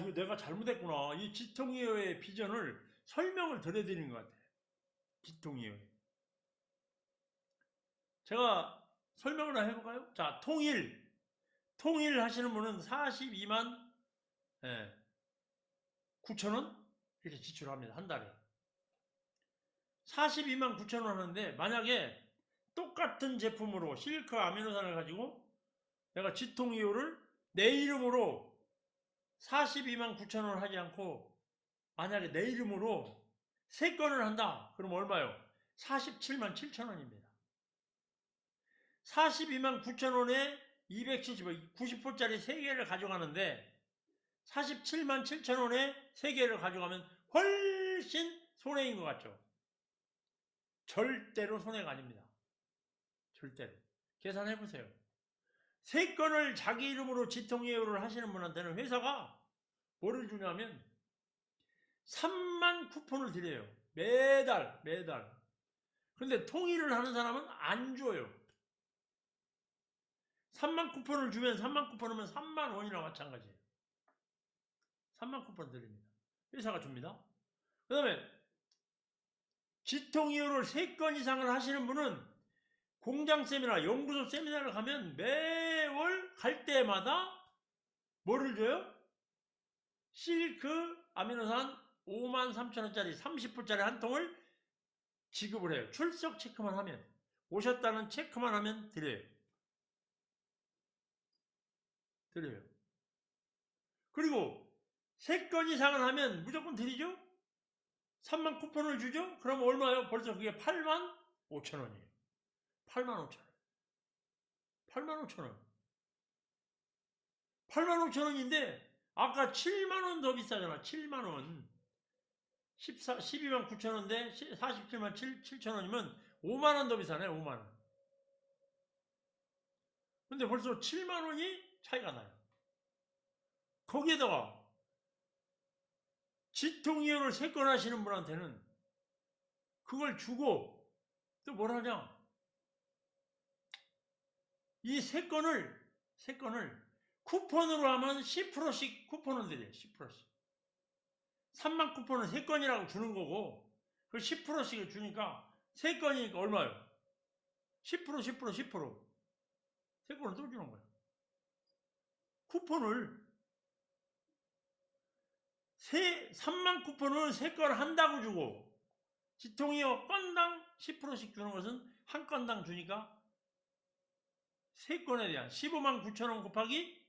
이거 내가 잘못했구나. 이 지통이어의 비전을 설명을 드려드리는 것 같아요. 지통이어. 제가 설명을 해볼까요? 자, 통일 하시는 분은 42만 9천원 이렇게 지출합니다. 한 달에. 42만 9천원 하는데, 만약에 똑같은 제품으로 실크 아미노산을 가지고 내가 지통이오를 내 이름으로 42만 9천원을 하지 않고, 만약에 내 이름으로 3건을 한다. 그럼 얼마요? 47만 7천원입니다. 42만 9천원에 275, 90호짜리 3개를 가져가는데, 47만 7천원에 3개를 가져가면 훨씬 손해인 것 같죠? 절대로 손해가 아닙니다. 절대로. 계산해보세요. 3건을 자기 이름으로 지통예우를 하시는 분한테는 회사가 뭐를 주냐면 3만 쿠폰을 드려요. 매달. 근데 통일을 하는 사람은 안 줘요. 3만 쿠폰을 주면 3만 쿠폰이면 3만 원이나 마찬가지예요. 3만 쿠폰 드립니다. 회사가 줍니다. 그 다음에 지통이호를 3건 이상을 하시는 분은 공장 세미나, 연구소 세미나를 가면 매월 갈 때마다 뭐를 줘요? 실크 아미노산 5만 3천원짜리 30불짜리 한 통을 지급을 해요. 출석 체크만 하면, 오셨다는 체크만 하면 드려요. 그리고 3건 이상을 하면 무조건 드리죠? 3만 쿠폰을 주죠? 그럼 얼마요? 벌써 그게 8만 5,000원이에요. 85,000원. 85,000원. 85,000원인데 아까 7만원 더 비싸잖아. 7만원. 12만 9천원인데 47만 7천원이면 5만원 더 비싸네. 5만원. 근데 벌써 7만원이 차이가 나요. 거기에다가 지통이율을 3건 하시는 분한테는 그걸 주고 또 뭘 하냐? 이 3건을 쿠폰으로 하면 10%씩 쿠폰을 드려요. 10%씩. 3만 쿠폰은 3건이라고 주는 거고 그 10%씩을 주니까 3건이니까 얼마요? 10%, 10%, 10%. 3건을 또 주는 거예요. 쿠폰을 3만 쿠폰을 3건 한다고 주고 지통이요 건당 10%씩 주는 것은 한 건당 주니까 3건에 대한 15만 9천원 곱하기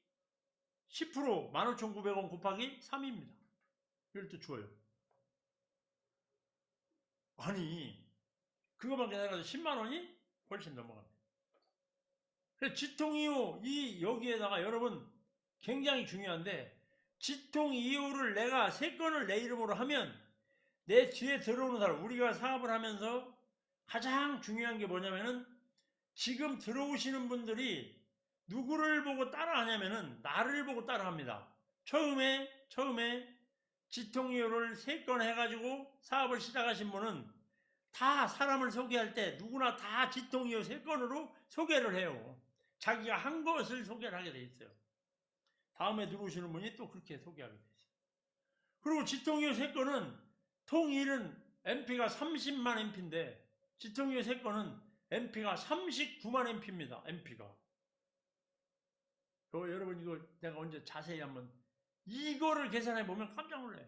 10% 15,900원 곱하기 3입니다. 이걸 또 줘요. 아니 그거만 계산해도 10만원이 훨씬 넘어갑니다. 그래서 지통이요 여기에다가 여러분 굉장히 중요한데 지통이요를 내가 3건을 내 이름으로 하면 내 뒤에 들어오는 사람 우리가 사업을 하면서 가장 중요한 게 뭐냐면은 지금 들어오시는 분들이 누구를 보고 따라하냐면은 나를 보고 따라합니다. 처음에 지통이요를 3건 해가지고 사업을 시작하신 분은 다 사람을 소개할 때 누구나 다 지통이요 3건으로 소개를 해요. 자기가 한 것을 소개를 하게 돼 있어요. 다음에 들어오시는 분이 또 그렇게 소개하게 돼 있어요. 그리고 지통이요 3건은 통1은 MP가 30만 MP인데 지통이요 3건은 MP가 39만 MP입니다. MP가. 여러분 이거 내가 언제 자세히 한번 이거를 계산해 보면 깜짝 놀라요.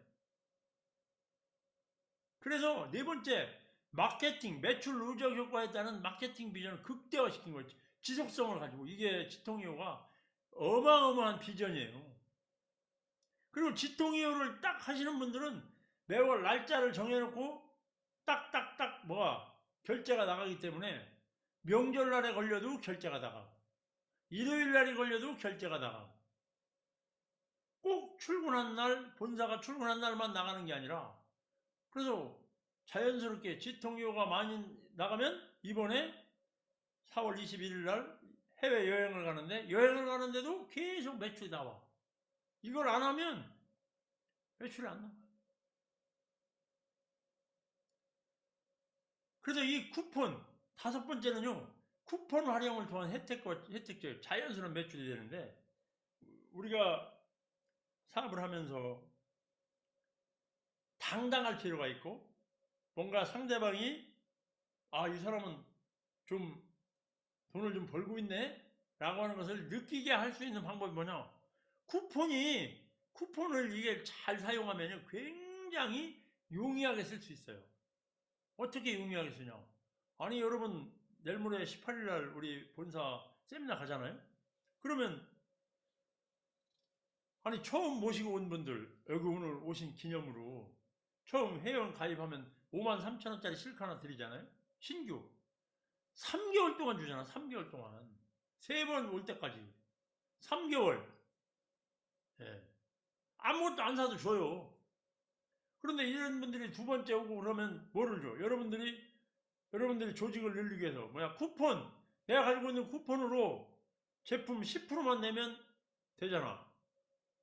그래서 네 번째 마케팅, 매출 누적 효과에 따른 마케팅 비전을 극대화시킨 거죠. 지속성을 가지고 이게 지통이요가 어마어마한 비전이에요. 그리고 지통이요를 딱 하시는 분들은 매월 날짜를 정해놓고 딱딱딱 결제가 나가기 때문에 명절날에 걸려도 결제가 나가고 일요일날에 걸려도 결제가 나가고 꼭 출근한 날 본사가 출근한 날만 나가는 게 아니라 그래서 자연스럽게 지통이요가 많이 나가면 이번에 4월 21일 날 해외여행을 가는데 여행을 가는데도 계속 매출이 나와. 이걸 안 하면 매출이 안 나와요. 그래서 이 쿠폰 5번째는요. 쿠폰 활용을 통한 혜택적 자연스러운 매출이 되는데 우리가 사업을 하면서 당당할 필요가 있고 뭔가 상대방이 이 사람은 좀 돈을 좀 벌고 있네 라고 하는 것을 느끼게 할 수 있는 방법이 뭐냐? 쿠폰을 이게 잘 사용하면 굉장히 용이하게 쓸 수 있어요. 어떻게 용이하게 쓰냐? 아니 여러분 내일 모레 18일 날 우리 본사 세미나 가잖아요? 그러면 아니 처음 모시고 온 분들 여기 오늘 오신 기념으로 처음 회원 가입하면 53,000원짜리 실크 하나 드리잖아요? 신규 3개월 동안 주잖아. 3개월 동안 3번 올 때까지 3개월 예. 아무것도 안 사도 줘요. 그런데 이런 분들이 2번째 오고 그러면 뭐를 줘? 여러분들이 조직을 늘리기 위해서 쿠폰 내가 가지고 있는 쿠폰으로 제품 10%만 내면 되잖아.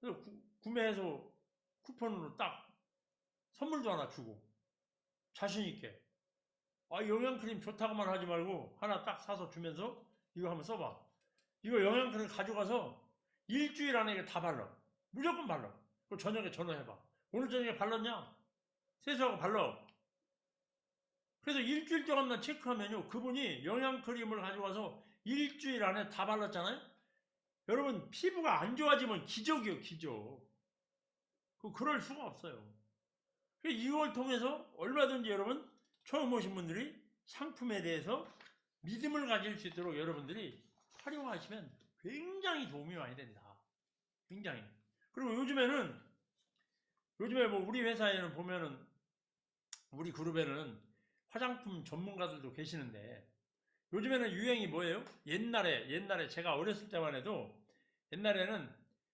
그래서 구매해서 쿠폰으로 딱 선물도 하나 주고 자신있게 영양크림 좋다고만 하지 말고 하나 딱 사서 주면서 이거 한번 써봐. 이거 영양크림 가져가서 일주일 안에 다 발라. 무조건 발라. 그리고 저녁에 전화해봐. 오늘 저녁에 발랐냐? 세수하고 발라. 그래서 일주일 동안만 체크하면요. 그분이 영양크림을 가져가서 일주일 안에 다 발랐잖아요. 여러분 피부가 안 좋아지면 기적이에요. 기적. 그럴 수가 없어요. 이걸 통해서 얼마든지 여러분 처음 오신 분들이 상품에 대해서 믿음을 가질 수 있도록 여러분들이 활용하시면 굉장히 도움이 많이 된다. 굉장히. 그리고 요즘에 우리 회사에는 보면은 우리 그룹에는 화장품 전문가들도 계시는데 요즘에는 유행이 뭐예요? 옛날에 제가 어렸을 때만 해도 옛날에는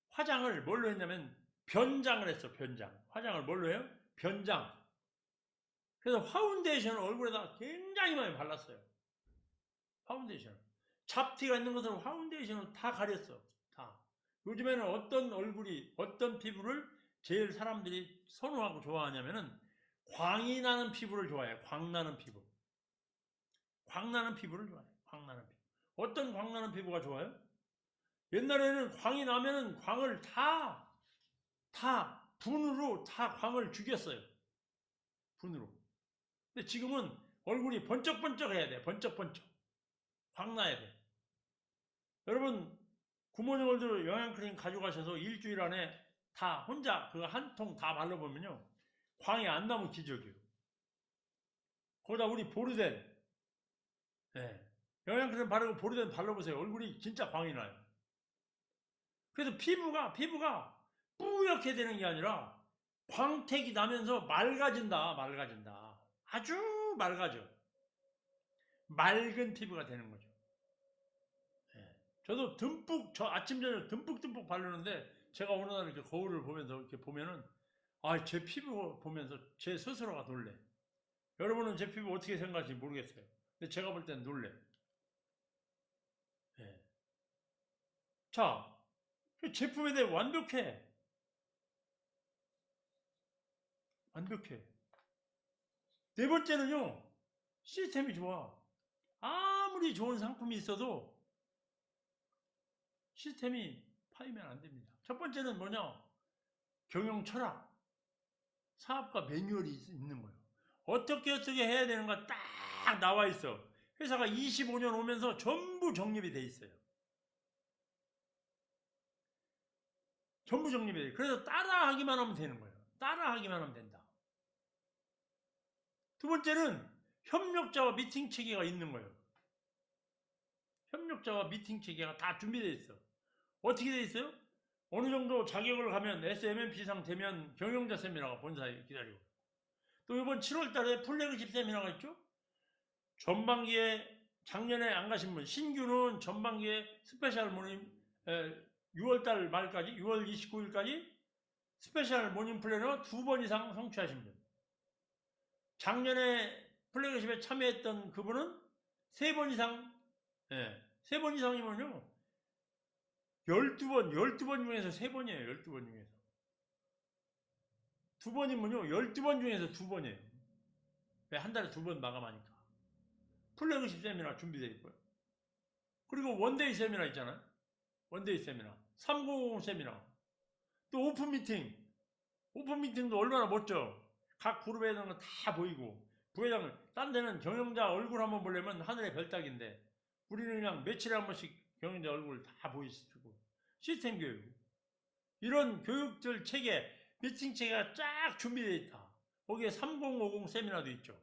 화장을 뭘로 했냐면 변장을 했어. 변장. 화장을 뭘로 해요? 변장. 그래서 파운데이션을 얼굴에다 굉장히 많이 발랐어요. 파운데이션. 잡티가 있는 것은 파운데이션을 다 가렸어. 다. 요즘에는 어떤 얼굴이, 어떤 피부를 제일 사람들이 선호하고 좋아하냐면은 광이 나는 피부를 좋아해요. 광 나는 피부. 광 나는 피부를 좋아해요. 광 나는 피부. 어떤 광 나는 피부가 좋아요? 옛날에는 광이 나면은 광을 분으로 다 광을 죽였어요. 분으로. 근데 지금은 얼굴이 번쩍번쩍 해야 돼. 번쩍번쩍. 광 나야 돼. 여러분, 굿모닝 월드 영양크림 가져가셔서 일주일 안에 다 혼자 그 한 통 다 발라보면요. 광이 안 나면 기적이에요. 거기다 우리 보르덴. 네. 영양크림 바르고 보르덴 발라보세요. 얼굴이 진짜 광이 나요. 그래서 피부가 뿌옇게 되는 게 아니라 광택이 나면서 맑아진다. 아주 맑아져. 맑은 피부가 되는 거죠. 예. 저도 아침, 저녁 듬뿍 바르는데 제가 어느 날 이렇게 거울을 보면서 이렇게 보면은 제 피부 보면서 제 스스로가 놀래. 여러분은 제 피부 어떻게 생각하실지 모르겠어요. 근데 제가 볼 때는 놀래. 예. 자, 그 제품에 대해 완벽해. 네 번째는요, 시스템이 좋아. 아무리 좋은 상품이 있어도 시스템이 파이면 안 됩니다. 첫 번째는 뭐냐? 경영 철학, 사업가 매뉴얼이 있는 거예요. 어떻게 해야 되는가 딱 나와 있어. 회사가 25년 오면서 전부 정립이 돼 있어요. 전부 정립이 돼. 그래서 따라하기만 하면 되는 거예요. 따라하기만 하면 된다. 두 번째는 협력자와 미팅 체계가 있는 거예요. 협력자와 미팅 체계가 다 준비되어 있어. 어떻게 되어 있어요? 어느 정도 자격을 가면 SMMP상 되면 경영자 세미나가 본사에 기다리고, 또 이번 7월 달에 플래그십 세미나가 있죠? 전반기에 작년에 안 가신 분, 신규는 전반기에 스페셜 모임 6월 달 말까지, 6월 29일까지 스페셜 모임 플래너 2번 이상 성취하신 분. 작년에 플래그십에 참여했던 그분은 3번 이상, 3번 이상이면요. 12번 중에서 3번이에요. 12번 중에서. 2번이면요. 12번 중에서 2번이에요. 왜? 한 달에 2번 마감하니까. 플래그십 세미나 준비되어 있고요. 그리고 원데이 세미나 있잖아요. 원데이 세미나. 305 세미나. 또 오픈 미팅. 오픈 미팅도 얼마나 멋져. 각 그룹에 있는 거 다 보이고. 부회장을, 딴 데는 경영자 얼굴 한번 보려면 하늘의 별따기인데, 우리는 그냥 며칠에 한 번씩 경영자 얼굴 다 보이시고. 시스템 교육. 이런 교육들 체계, 미팅 체계가 쫙 준비되어 있다. 거기에 3050 세미나도 있죠.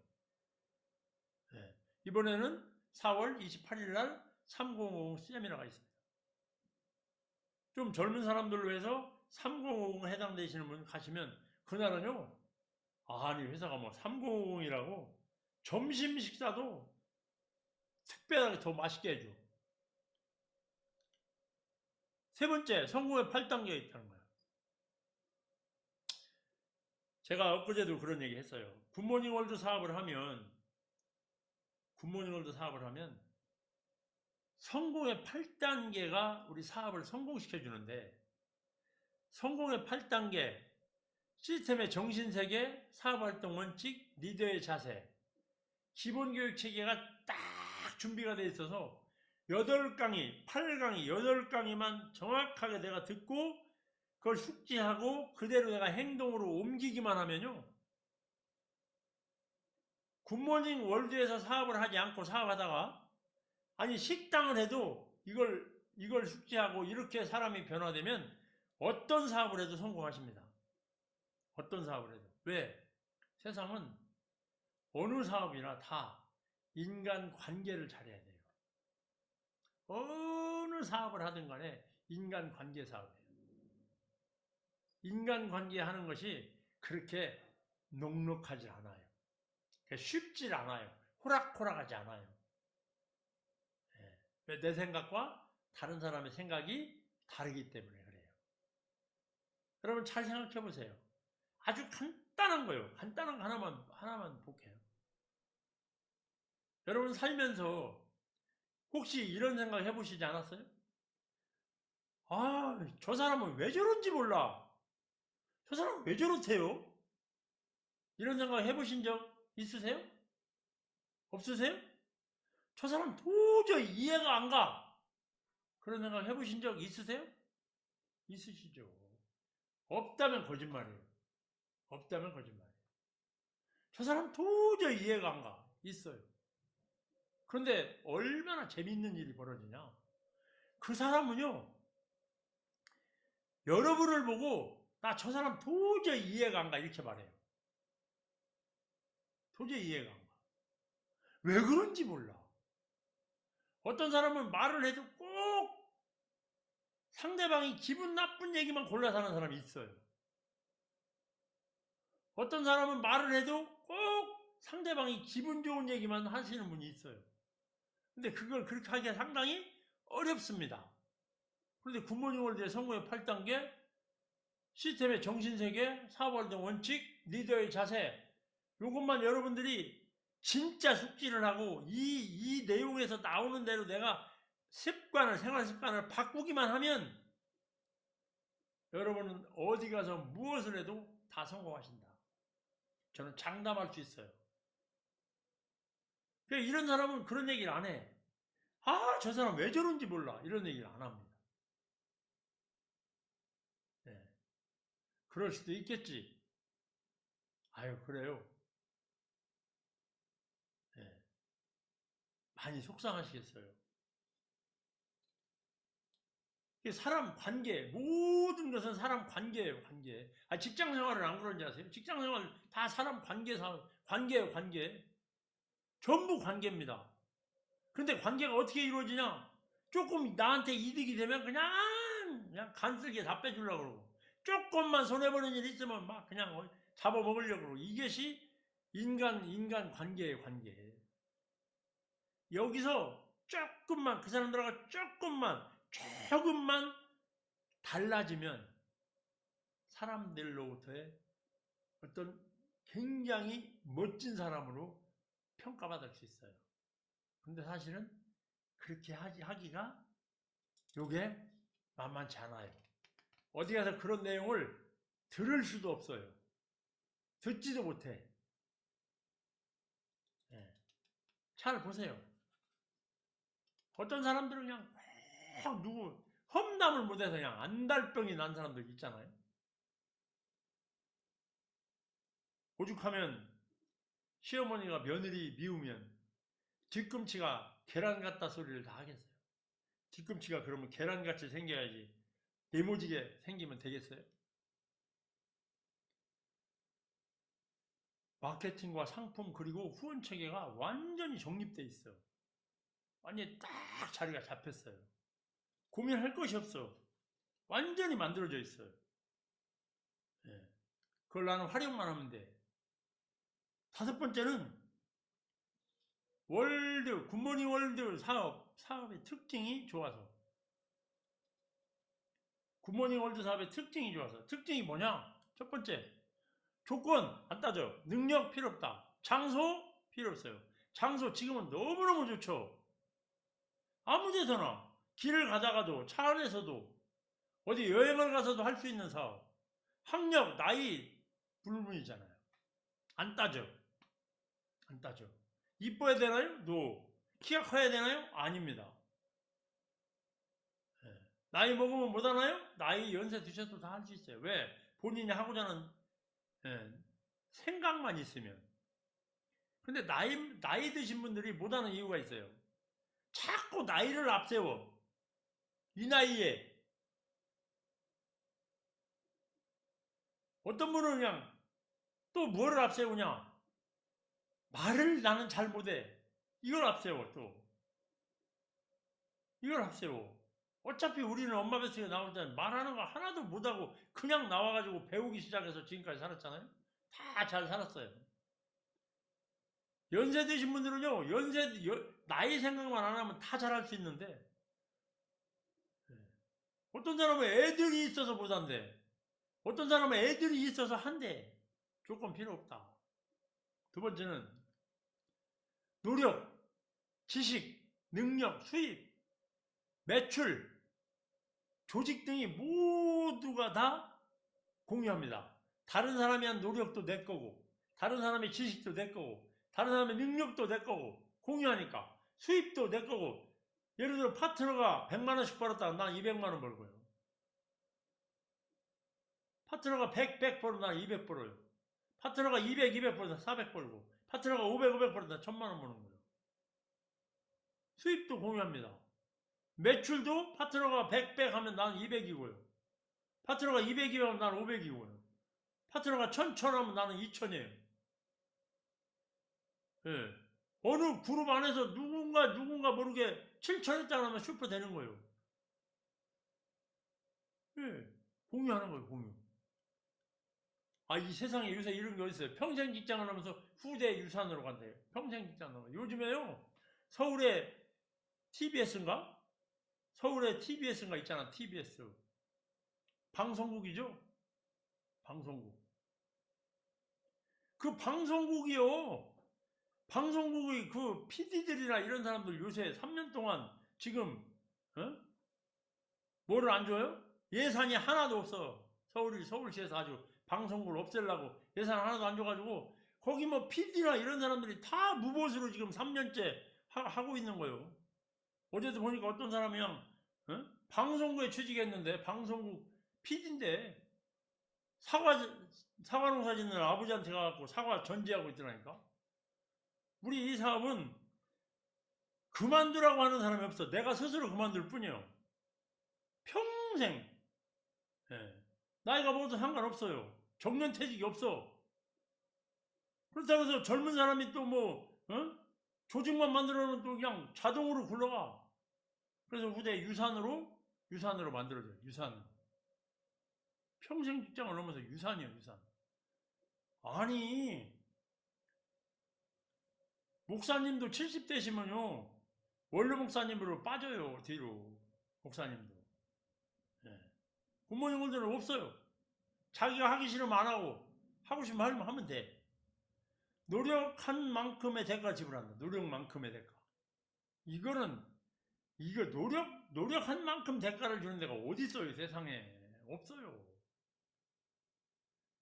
네. 이번에는 4월 28일 날 3050 세미나가 있습니다. 좀 젊은 사람들로 해서 3050에 해당되시는 분 가시면 그날은요, 아니 회사가 뭐 3050이라고 점심 식사도 특별하게 더 맛있게 해줘. 세 번째, 성공의 8단계가 있다는 거야. 제가 엊그제도 그런 얘기 했어요. 굿모닝 월드 사업을 하면 성공의 8단계가 우리 사업을 성공시켜 주는데, 성공의 8단계, 시스템의 정신세계, 사업활동 원칙, 리더의 자세, 기본교육 체계가 딱 준비가 되어 있어서 8강의, 8강의, 8강의만 정확하게 내가 듣고 그걸 숙지하고 그대로 내가 행동으로 옮기기만 하면요, 굿모닝 월드에서 사업을 하지 않고 사업하다가, 아니 식당을 해도 이걸 숙지하고 이렇게 사람이 변화되면 어떤 사업을 해도 성공하십니다. 어떤 사업을 해도. 왜? 세상은 어느 사업이나 다 인간관계를 잘해야 돼요. 어느 사업을 하든 간에 인간관계 사업이에요. 인간관계 하는 것이 그렇게 녹록하지 않아요. 쉽질 않아요. 호락호락하지 않아요. 왜? 내 생각과 다른 사람의 생각이 다르기 때문에 그래요. 여러분 잘 생각해 보세요. 아주 간단한 거예요. 간단한 거 하나만 볼게요. 여러분 살면서 혹시 이런 생각 해보시지 않았어요? 아, 저 사람은 왜 저런지 몰라. 저 사람은 왜 저렇대요? 이런 생각 해보신 적 있으세요? 없으세요? 저 사람 도저히 이해가 안 가. 그런 생각 해보신 적 있으세요? 있으시죠. 없다면 거짓말이에요. 없다면 거짓말이에요. 저 사람 도저히 이해가 안 가. 있어요. 그런데 얼마나 재밌는 일이 벌어지냐. 그 사람은요, 여러분을 보고 나 저 사람 도저히 이해가 안 가 이렇게 말해요. 도저히 이해가 안 가. 왜 그런지 몰라. 어떤 사람은 말을 해도 꼭 상대방이 기분 나쁜 얘기만 골라서 하는 사람이 있어요. 어떤 사람은 말을 해도 꼭 상대방이 기분 좋은 얘기만 하시는 분이 있어요. 근데 그걸 그렇게 하기가 상당히 어렵습니다. 그런데 굿모닝 월드의 성공의 8단계, 시스템의 정신세계, 사업활동 원칙, 리더의 자세, 이것만 여러분들이 진짜 숙지를 하고 이 내용에서 나오는 대로 내가 생활 습관을 바꾸기만 하면 여러분은 어디 가서 무엇을 해도 다 성공하신다. 저는 장담할 수 있어요. 이런 사람은 그런 얘기를 안 해. 아, 저 사람 왜 저런지 몰라. 이런 얘기를 안 합니다. 네. 그럴 수도 있겠지. 아유, 그래요. 네. 많이 속상하시겠어요. 사람 관계, 모든 것은 사람 관계예요, 관계. 직장 생활을 안 그런지 아세요? 직장 생활 다 사람 관계예요, 관계. 전부 관계입니다. 그런데 관계가 어떻게 이루어지냐? 조금 나한테 이득이 되면 그냥 간쓸게 다 빼주려고 그러고, 조금만 손해보는 일 있으면 막 그냥 잡아먹으려고 그러고, 이것이 인간 관계예요, 관계. 여기서 조금만, 그 사람들하고 조금만 달라지면 사람들로부터의 어떤 굉장히 멋진 사람으로 평가받을 수 있어요. 근데 사실은 그렇게 하기가 요게 만만치 않아요. 어디 가서 그런 내용을 들을 수도 없어요. 듣지도 못해. 네. 잘 보세요. 어떤 사람들은 그냥 누구 험담을 못해서 그냥 안달병이 난 사람들 있잖아요. 오죽하면 시어머니가 며느리 미우면 뒤꿈치가 계란 같다 소리를 다 하겠어요. 뒤꿈치가 그러면 계란같이 생겨야지 네모지게 생기면 되겠어요? 마케팅과 상품 그리고 후원 체계가 완전히 정립돼 있어. 완전히 딱 자리가 잡혔어요. 고민할 것이 없어. 완전히 만들어져 있어요. 예. 그걸 나는 활용만 하면 돼. 다섯 번째는 굿모닝 월드 사업의 특징이 좋아서. 굿모닝 월드 사업의 특징이 좋아서. 특징이 뭐냐? 첫 번째, 조건 안 따져. 능력 필요 없다. 장소 필요 없어요. 장소 지금은 너무너무 좋죠. 아무 데서나 길을 가다가도 차 안에서도 어디 여행을 가서도 할 수 있는 사업. 학력, 나이 불문이잖아요. 안 따져. 안 따져. 이뻐야 되나요? No. 키가 커야 되나요? 아닙니다. 예. 나이 먹으면 못하나요? 나이 연세 드셔도 다 할 수 있어요. 왜? 본인이 하고자 하는 생각만 있으면. 근데 나이 드신 분들이 못하는 이유가 있어요. 자꾸 나이를 앞세워. 이 나이에. 어떤 분은 그냥 또 뭐를 앞세우냐? 말을 나는 잘 못해. 이걸 앞세워 또. 이걸 앞세워. 어차피 우리는 엄마 뱃속에 나올 때는 말하는 거 하나도 못하고 그냥 나와가지고 배우기 시작해서 지금까지 살았잖아요. 다 잘 살았어요. 연세 드신 분들은요, 나이 생각만 안 하면 다 잘할 수 있는데, 어떤 사람은 애들이 있어서 못한대. 어떤 사람은 애들이 있어서 한대. 조건 필요 없다. 두 번째는 노력, 지식, 능력, 수입, 매출, 조직 등이 모두가 다 공유합니다. 다른 사람이 한 노력도 내 거고, 다른 사람의 지식도 내 거고, 다른 사람의 능력도 내 거고, 공유하니까. 수입도 내 거고, 예를 들어 파트너가 100만원씩 벌었다. 난 200만원 벌고요. 파트너가 100 벌어. 난 200 벌어요. 파트너가 200 벌어. 400 벌고. 파트너가 500 벌어. 1000만원 버는 거예요. 수입도 공유합니다. 매출도 파트너가 100 하면 난 200이고요. 파트너가 200이면 난 500이고요. 파트너가 1000 하면 나는 2000이에요. 예. 어느 그룹 안에서 누군가 모르게 7000했다 하면 슈퍼 되는 거예요. 예. 공유하는 거예요, 공유. 이 세상에 요새 이런 게 어딨어요. 평생 직장을 하면서 후대 유산으로 간대요. 평생 직장으로. 요즘에요, 서울에 TBS인가? 서울에 TBS인가 있잖아, TBS. 방송국이죠? 방송국. 그 방송국이요. 방송국의 그 PD들이나 이런 사람들 요새 3년 동안 지금, 뭐를 안 줘요? 예산이 하나도 없어. 서울시에서 아주 방송국을 없애려고 예산 하나도 안 줘가지고, 거기 뭐 PD나 이런 사람들이 다 무보수로 지금 3년째 하고 있는 거예요. 어제도 보니까 어떤 사람이 방송국에 취직했는데, 방송국 PD인데, 사과 농사 짓는 아버지한테 가갖고 사과 전지하고 있더라니까. 우리 이 사업은 그만두라고 하는 사람이 없어. 내가 스스로 그만둘 뿐이요. 평생. 예. 나이가 먹어도 상관없어요. 정년퇴직이 없어. 그렇다고 해서 젊은 사람이 또 조직만 만들어놓으면 또 그냥 자동으로 굴러가. 그래서 후대 유산으로 만들어줘요. 유산. 평생 직장을 넘어서 유산이에요, 유산. 아니, 목사님도 70대시면요, 원로 목사님으로 빠져요, 뒤로. 목사님도. 예. 부모님들은 없어요. 자기가 하기 싫으면 안 하고, 하고 싶으면 하면 돼. 노력한 만큼의 대가 지불한다. 노력만큼의 대가. 이거 노력한 만큼 대가를 주는 데가 어디 있어요, 세상에. 없어요.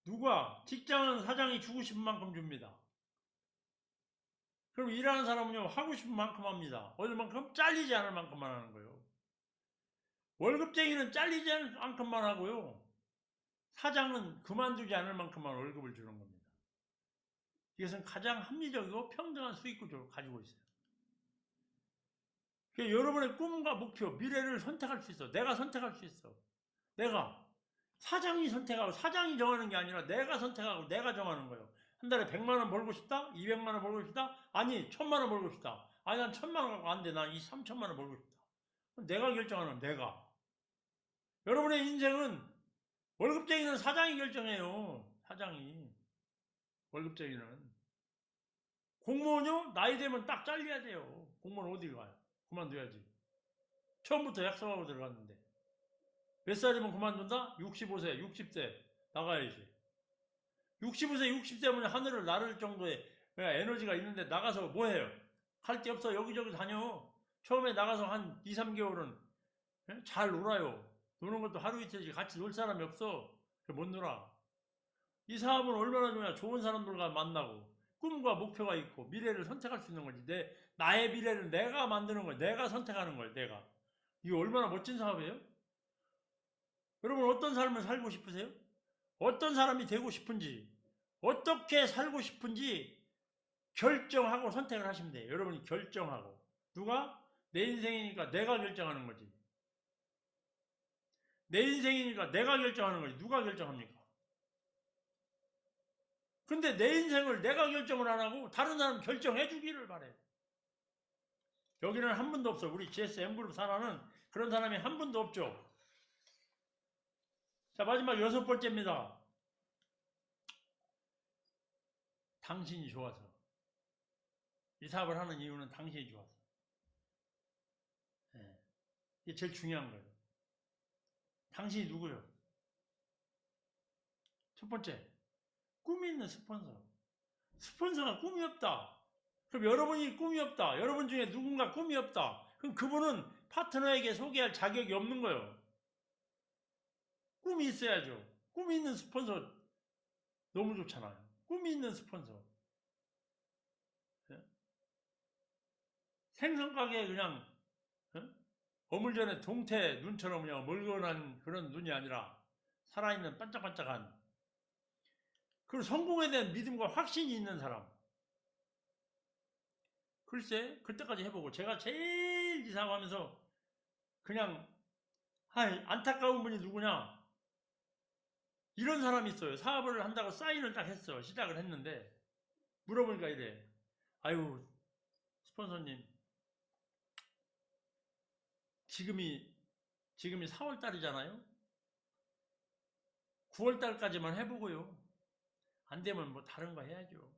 누가? 직장은 사장이 주고 싶은 만큼 줍니다. 그럼 일하는 사람은요, 하고 싶은 만큼 합니다. 얼마만큼? 잘리지 않을 만큼만 하는 거예요. 월급쟁이는 잘리지 않을 만큼만 하고요. 사장은 그만두지 않을 만큼만 월급을 주는 겁니다. 이것은 가장 합리적이고 평등한 수익 구조를 가지고 있어요. 그러니까 여러분의 꿈과 목표, 미래를 선택할 수 있어. 내가 선택할 수 있어. 내가. 사장이 선택하고 사장이 정하는 게 아니라 내가 선택하고 내가 정하는 거예요. 한 달에 100만원 벌고 싶다? 200만원 벌고 싶다? 아니, 1000만원 벌고 싶다. 아니, 난 1000만원 갖고 안 돼. 난 이 3000만원 벌고 싶다. 내가 결정하는 내가. 여러분의 인생은 월급쟁이는 사장이 결정해요. 사장이. 월급쟁이는. 공무원요? 나이 되면 딱 잘려야 돼요. 공무원 어디 가요? 그만둬야지. 처음부터 약속하고 들어갔는데. 몇 살이면 그만둔다? 65세, 60세 나가야지. 65세, 60세면 하늘을 나를 정도의 에너지가 있는데 나가서 뭐 해요? 갈 데 없어. 여기저기 다녀. 처음에 나가서 한 2, 3개월은 잘 놀아요. 노는 것도 하루 이틀이지. 같이 놀 사람이 없어. 못 놀아. 이 사업은 얼마나 좋냐. 좋은 사람들과 만나고 꿈과 목표가 있고 미래를 선택할 수 있는 거지. 나의 미래를 내가 만드는 거야. 내가 선택하는 거야. 내가. 이거 얼마나 멋진 사업이에요? 여러분 어떤 삶을 살고 싶으세요? 어떤 사람이 되고 싶은지, 어떻게 살고 싶은지 결정하고 선택을 하시면 돼요. 여러분이 결정하고. 누가? 내 인생이니까 내가 결정하는 거지. 내 인생이니까 내가 결정하는 거지. 누가 결정합니까? 근데 내 인생을 내가 결정을 안 하고 다른 사람 결정해 주기를 바래. 여기는 한 분도 없어. 우리 GSM그룹 산하는 그런 사람이 한 분도 없죠. 자, 마지막 6번째입니다. 당신이 좋아서. 이 사업을 하는 이유는 당신이 좋아서. 예. 이게 제일 중요한 거예요. 당신이 누구요? 첫 번째, 꿈이 있는 스폰서. 스폰서가 꿈이 없다. 그럼 여러분이 꿈이 없다. 여러분 중에 누군가 꿈이 없다. 그럼 그분은 파트너에게 소개할 자격이 없는 거예요. 꿈이 있어야죠. 꿈이 있는 스폰서 너무 좋잖아요. 꿈이 있는 스폰서. 예? 생선가게에 그냥 어물전에 동태 눈처럼 그냥 멀건한 그런 눈이 아니라 살아있는 반짝반짝한, 그리고 성공에 대한 믿음과 확신이 있는 사람. 글쎄 그때까지 해보고 제가 제일 이 사업하면서 그냥 안타까운 분이 누구냐, 이런 사람이 있어요. 사업을 한다고 사인을 딱 했어. 시작을 했는데 물어보니까 이래. 아유 스폰서님, 지금이 4월 달이잖아요. 9월 달까지만 해보고요. 안 되면 뭐 다른 거 해야죠.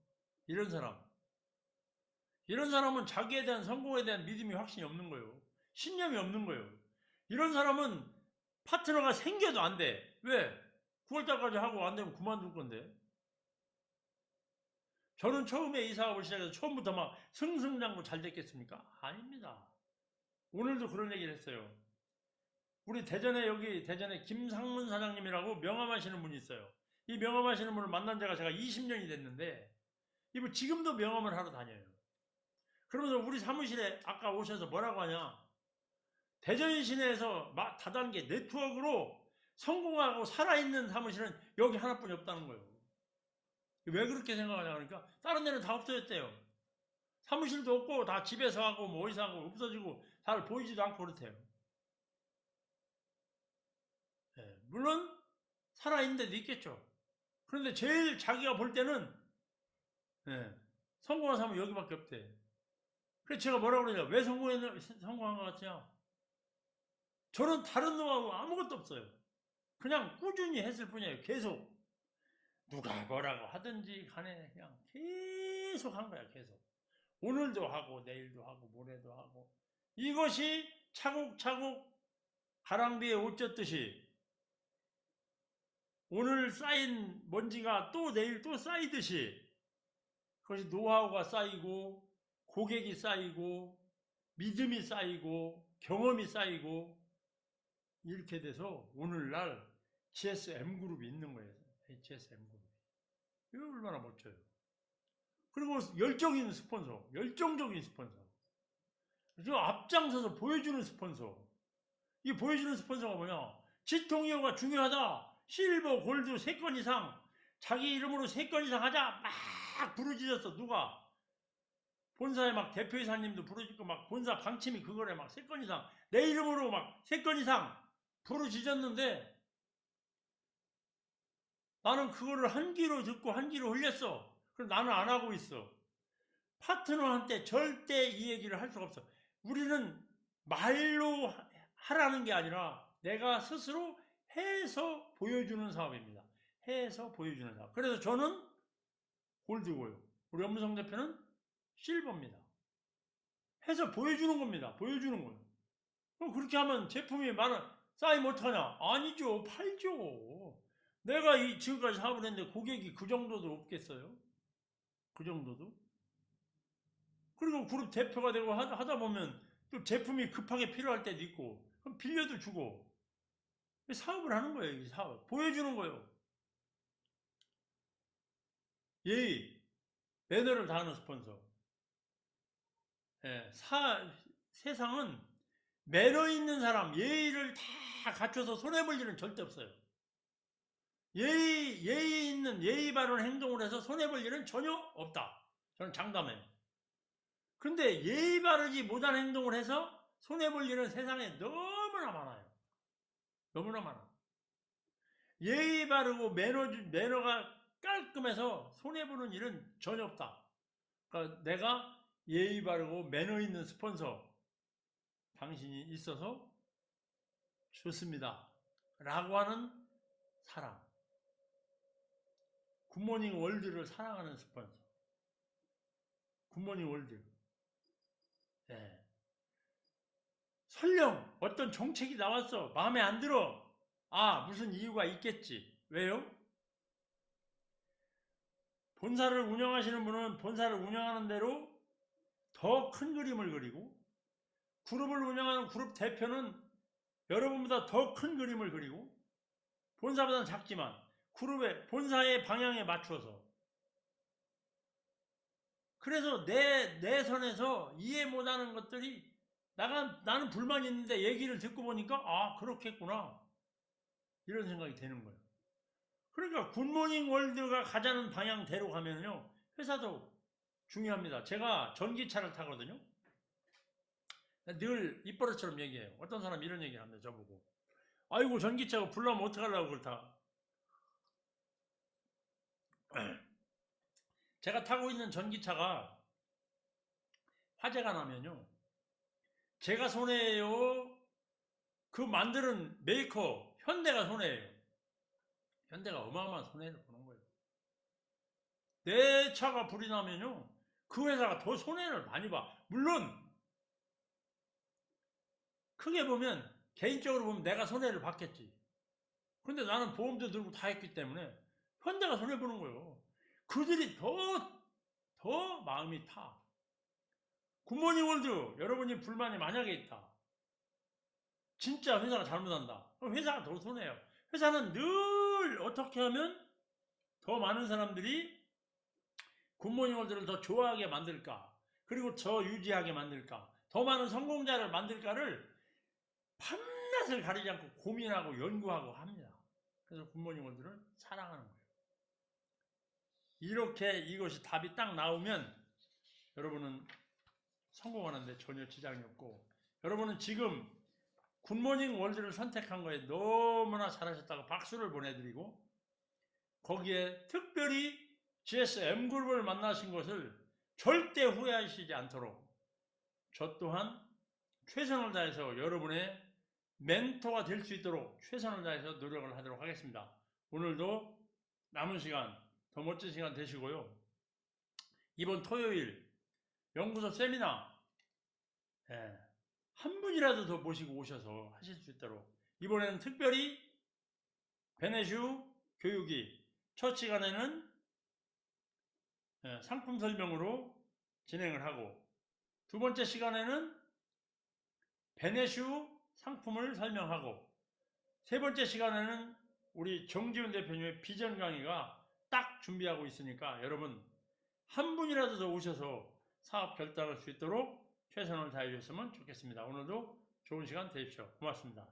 이런 사람은 자기에 대한 성공에 대한 믿음이 확신이 없는 거예요. 신념이 없는 거예요. 이런 사람은 파트너가 생겨도 안 돼. 왜? 9월 달까지 하고 안 되면 그만둘 건데. 저는 처음에 이 사업을 시작해서 처음부터 막 승승장구 잘 됐겠습니까? 아닙니다. 오늘도 그런 얘기를 했어요. 우리 대전에 김상문 사장님이라고 명함하시는 분이 있어요. 이 명함하시는 분을 만난 지가 제가 20년이 됐는데 이분 지금도 명함을 하러 다녀요. 그러면서 우리 사무실에 아까 오셔서 뭐라고 하냐, 대전 시내에서 다단계 네트워크로 성공하고 살아있는 사무실은 여기 하나뿐이 없다는 거예요. 왜 그렇게 생각하냐 그러니까 다른 데는 다 없어졌대요. 사무실도 없고 다 집에서 하고 뭐 어디서 하고 없어지고 잘 보이지도 않고 그렇대요. 네, 물론 살아있는 데도 있겠죠. 그런데 제일 자기가 볼 때는 성공한 사람은 여기밖에 없대. 그래서 제가 뭐라고 그러냐, 왜 성공한 것 같냐, 저는 다른 노하우 아무것도 없어요. 그냥 꾸준히 했을 뿐이에요. 계속 누가 뭐라고 하든지 간에 그냥 계속 한 거야. 계속 오늘도 하고 내일도 하고 모레도 하고, 이것이 차곡차곡 가랑비에 옷 젖듯이 오늘 쌓인 먼지가 또 내일 또 쌓이듯이 그것이 노하우가 쌓이고 고객이 쌓이고 믿음이 쌓이고 경험이 쌓이고 이렇게 돼서 오늘날 GSM그룹이 있는 거예요. GSM그룹이. 이거 얼마나 멋져요. 그리고 열정적인 스폰서. 저 앞장서서 보여주는 스폰서. 이 보여주는 스폰서가 뭐냐, 지통이어가 중요하다. 실버, 골드 3건 이상, 자기 이름으로 3건 이상 하자 막 부르짖었어. 누가? 본사에 막 대표이사님도 부르짖고 막 본사 방침이 그거래. 막 3건 이상 내 이름으로 막 3건 이상 부르짖었는데 나는 그거를 한 귀로 듣고 한 귀로 흘렸어. 그럼 나는 안 하고 있어. 파트너한테 절대 이 얘기를 할 수가 없어. 우리는 말로 하라는 게 아니라 내가 스스로 해서 보여주는 사업입니다. 해서 보여주는 사업. 그래서 저는 골드고요. 우리 엄무성 대표는 실버입니다. 해서 보여주는 겁니다. 보여주는 거예요. 그럼 그렇게 하면 제품이 쌓이면 어떡하냐? 아니죠. 팔죠. 내가 지금까지 사업을 했는데 고객이 그 정도도 없겠어요? 그 정도도? 그리고 그룹 대표가 되고 하다 보면 또 제품이 급하게 필요할 때도 있고, 그럼 빌려도 주고. 사업을 하는 거예요. 이 사업. 보여주는 거예요. 예의, 매너를 다하는 스폰서. 예, 세상은 매너 있는 사람, 예의를 다 갖춰서 손해볼 일은 절대 없어요. 예의 있는, 예의 바른 행동을 해서 손해볼 일은 전혀 없다. 저는 장담해요. 근데 예의 바르지 못한 행동을 해서 손해볼 일은 세상에 너무나 많아요. 너무나 많아. 예의 바르고 매너가 깔끔해서 손해보는 일은 전혀 없다. 그러니까 내가 예의 바르고 매너 있는 스폰서 당신이 있어서 좋습니다. 라고 하는 사람. 굿모닝 월드를 사랑하는 스폰서. 굿모닝 월드. 예. 설령 어떤 정책이 나왔어. 마음에 안 들어. 아, 무슨 이유가 있겠지. 왜요? 본사를 운영하시는 분은 본사를 운영하는 대로 더 큰 그림을 그리고, 그룹을 운영하는 그룹 대표는 여러분보다 더 큰 그림을 그리고, 본사보다는 작지만 그룹의 본사의 방향에 맞춰서, 그래서 내 선에서 이해 못하는 것들이 나는 불만이 있는데 얘기를 듣고 보니까 아 그렇겠구나 이런 생각이 되는 거예요. 그러니까 굿모닝 월드가 가자는 방향대로 가면요 회사도 중요합니다. 제가 전기차를 타거든요. 늘 입버릇처럼 얘기해요. 어떤 사람 이런 얘기를 합니다. 저보고 아이고 전기차가 불나면 어떡하려고 그렇다. 제가 타고 있는 전기차가 화재가 나면요 제가 손해예요? 그 만드는 메이커 현대가 손해예요? 현대가 어마어마한 손해를 보는 거예요. 내 차가 불이 나면요 그 회사가 더 손해를 많이 봐. 물론 크게 보면 개인적으로 보면 내가 손해를 받겠지. 근데 나는 보험도 들고 다 했기 때문에 현대가 손해보는 거예요. 그들이 더 마음이 타. 굿모닝 월드 여러분이 불만이 만약에 있다. 진짜 회사가 잘못한다. 그럼 회사가 더 손해요. 회사는 늘 어떻게 하면 더 많은 사람들이 굿모닝 월드를 더 좋아하게 만들까? 그리고 더 유지하게 만들까? 더 많은 성공자를 만들까를 밤낮을 가리지 않고 고민하고 연구하고 합니다. 그래서 굿모닝 월드를 사랑하는 거예요. 이렇게 이것이 답이 딱 나오면 여러분은 성공하는데 전혀 지장이 없고, 여러분은 지금 굿모닝 월드를 선택한 거에 너무나 잘하셨다고 박수를 보내드리고, 거기에 특별히 GSM그룹을 만나신 것을 절대 후회하시지 않도록 저 또한 최선을 다해서 여러분의 멘토가 될 수 있도록 최선을 다해서 노력을 하도록 하겠습니다. 오늘도 남은 시간 더 멋진 시간 되시고요. 이번 토요일 연구소 세미나 한 분이라도 더 모시고 오셔서 하실 수 있도록 이번에는 특별히 베네슈 교육이 첫 시간에는 상품 설명으로 진행을 하고, 두 번째 시간에는 베네슈 상품을 설명하고, 세 번째 시간에는 우리 정지훈 대표님의 비전 강의가 딱 준비하고 있으니까 여러분 한 분이라도 더 오셔서 사업 결단할 수 있도록 최선을 다해 주셨으면 좋겠습니다. 오늘도 좋은 시간 되십시오. 고맙습니다.